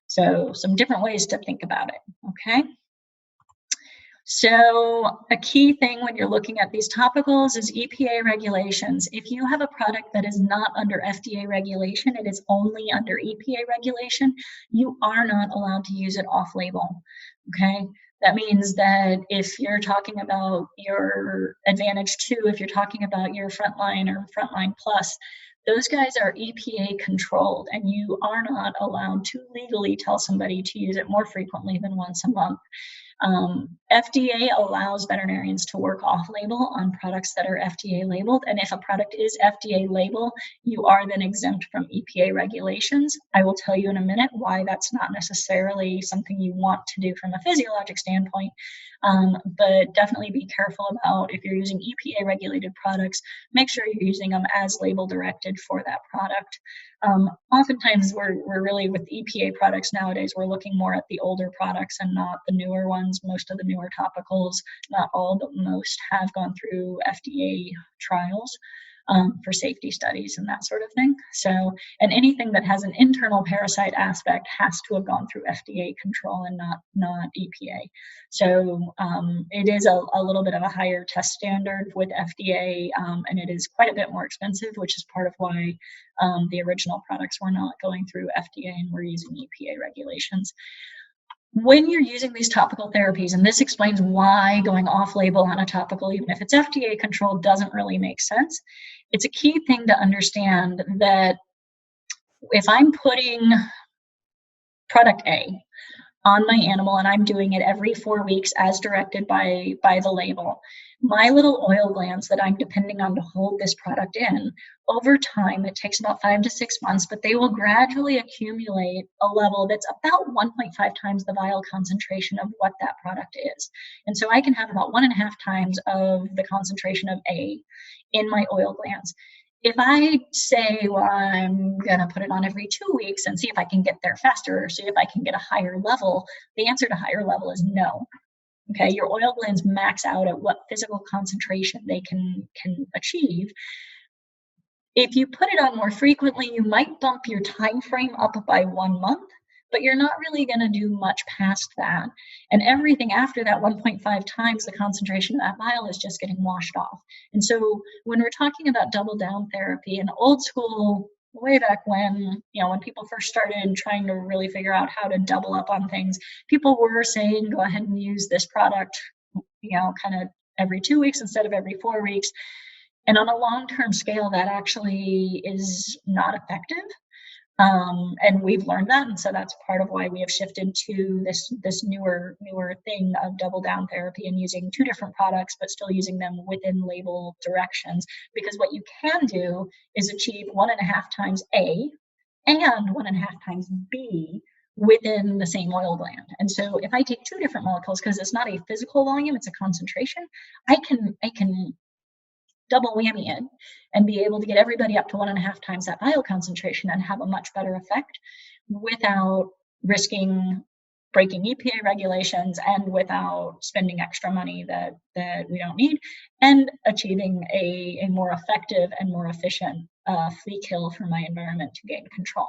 So some different ways to think about it, okay? So a key thing when you're looking at these topicals is EPA regulations. If you have a product that is not under FDA regulation, it is only under EPA regulation, you are not allowed to use it off-label, okay? That means that if you're talking about your Advantage 2, if you're talking about your Frontline or Frontline Plus, those guys are EPA controlled, and you are not allowed to legally tell somebody to use it more frequently than once a month. FDA allows veterinarians to work off-label on products that are FDA labeled, and if a product is FDA label, you are then exempt from EPA regulations. I will tell you in a minute why that's not necessarily something you want to do from a physiologic standpoint, but definitely be careful about if you're using EPA regulated products, make sure you're using them as label directed for that product. Oftentimes we're really with EPA products nowadays, we're looking more at the older products and not the newer ones. Most of the newer topicals, not all, but most have gone through FDA trials for safety studies and that sort of thing. So, and anything that has an internal parasite aspect has to have gone through FDA control and not EPA. So it is a little bit of a higher test standard with FDA, and it is quite a bit more expensive, which is part of why the original products were not going through FDA and we're using EPA regulations. When you're using these topical therapies, and this explains why going off-label on a topical, even if it's FDA controlled, doesn't really make sense. It's a key thing to understand that if I'm putting product A on my animal and I'm doing it every 4 weeks as directed by the label, my little oil glands that I'm depending on to hold this product in, over time, it takes about 5 to 6 months, but they will gradually accumulate a level that's about 1.5 times the vial concentration of what that product is. And so I can have about 1.5 times of the concentration of A in my oil glands. If I say, well, I'm going to put it on every 2 weeks and see if I can get there faster or see if I can get a higher level, the answer to higher level is no. Okay, your oil glands max out at what physical concentration they can achieve. If you put it on more frequently, you might bump your time frame up by 1 month, but you're not really going to do much past that. And everything after that 1.5 times the concentration of that vial is just getting washed off. And so when we're talking about double down therapy, in old school, way back when, when people first started trying to really figure out how to double up on things, people were saying, go ahead and use this product, kind of every 2 weeks instead of every 4 weeks. And on a long-term scale, that actually is not effective. And we've learned that. And so that's part of why we have shifted to this newer thing of double down therapy and using 2 different products, but still using them within label directions. Because what you can do is achieve 1.5 times A and 1.5 times B within the same oil gland. And so if I take 2 different molecules, because it's not a physical volume, it's a concentration, I can double whammy it and be able to get everybody up to 1.5 times that vial concentration and have a much better effect without risking breaking EPA regulations and without spending extra money that we don't need, and achieving a more effective and more efficient flea kill for my environment to gain control.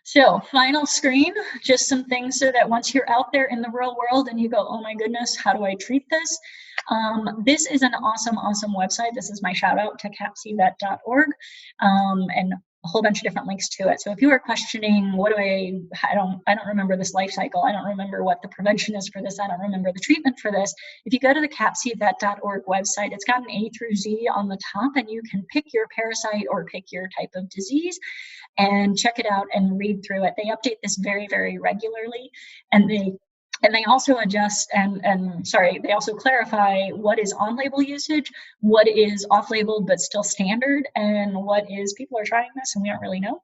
So final screen, just some things so that once you're out there in the real world and you go, oh my goodness, how do I treat this? This is an awesome website. This is my shout out to capcvet.org, and a whole bunch of different links to it. So if you are questioning, I don't remember this life cycle. I don't remember what the prevention is for this. I don't remember the treatment for this. If you go to the capcvet.org website, it's got an A through Z on the top, and you can pick your parasite or pick your type of disease and check it out and read through it. They update this very, very regularly, and they also adjust they also clarify what is on-label usage, what is off-label but still standard, and what is people are trying this and we don't really know.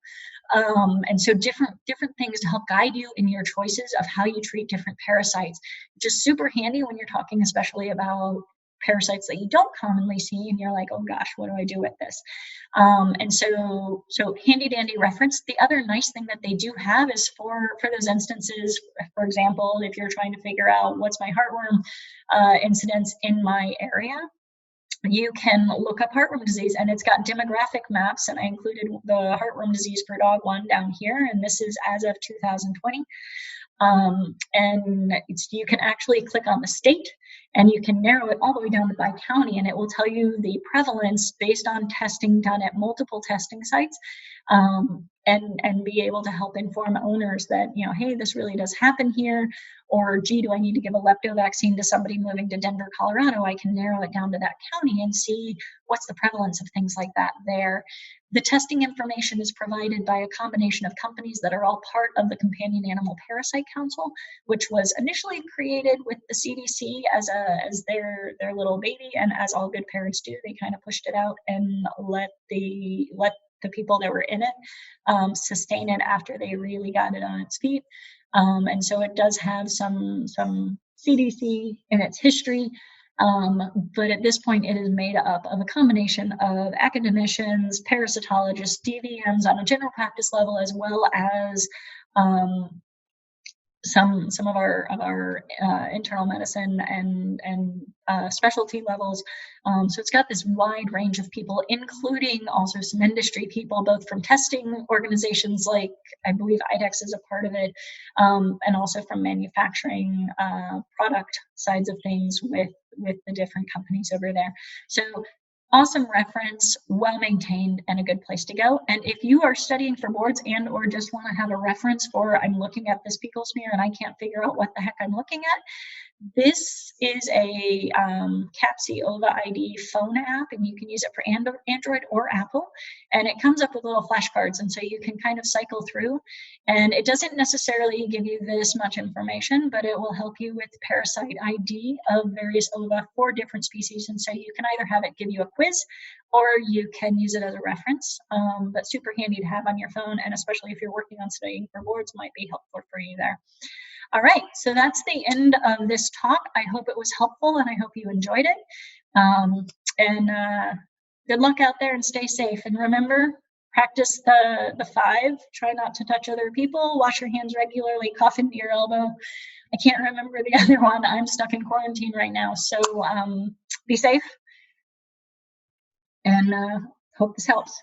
And so different things to help guide you in your choices of how you treat different parasites. Just super handy when you're talking especially about parasites that you don't commonly see, and you're like, oh gosh, what do I do with this? And so handy dandy reference. The other nice thing that they do have is for those instances, for example, if you're trying to figure out what's my heartworm incidence in my area, you can look up heartworm disease, and it's got demographic maps, and I included the heartworm disease per dog one down here, and this is as of 2020. And you can actually click on the state, and you can narrow it all the way down to by county, and it will tell you the prevalence based on testing done at multiple testing sites, and be able to help inform owners that, you know, hey, this really does happen here, or gee, do I need to give a lepto vaccine to somebody moving to Denver, Colorado? I can narrow it down to that county and see what's the prevalence of things like that there. The testing information is provided by a combination of companies that are all part of the Companion Animal Parasite Council, which was initially created with the CDC as their little baby, and as all good parents do, they kind of pushed it out and let the people that were in it sustain it after they really got it on its feet. And so it does have some CDC in its history. But at this point, it is made up of a combination of academicians, parasitologists, DVMs on a general practice level, as well as some of our internal medicine and specialty levels. So it's got this wide range of people, including also some industry people, both from testing organizations like, I believe IDEX is a part of it, and also from manufacturing product sides of things with the different companies over there. So awesome reference, well maintained, and a good place to go. And if you are studying for boards and or just want to have a reference for, I'm looking at this pickle smear and I can't figure out what the heck I'm looking at, this is a CAPC OVA ID phone app, and you can use it for Android or Apple, and it comes up with little flashcards, and so you can kind of cycle through, and it doesn't necessarily give you this much information, but it will help you with parasite ID of various OVA for different species, and so you can either have it give you a quiz or you can use it as a reference, but super handy to have on your phone, and especially if you're working on studying for boards, might be helpful for you there. All right, so that's the end of this talk. I hope it was helpful, and I hope you enjoyed it. Good luck out there, and stay safe. And remember, practice the 5. Try not to touch other people. Wash your hands regularly. Cough into your elbow. I can't remember the other one. I'm stuck in quarantine right now, so be safe. And hope this helps.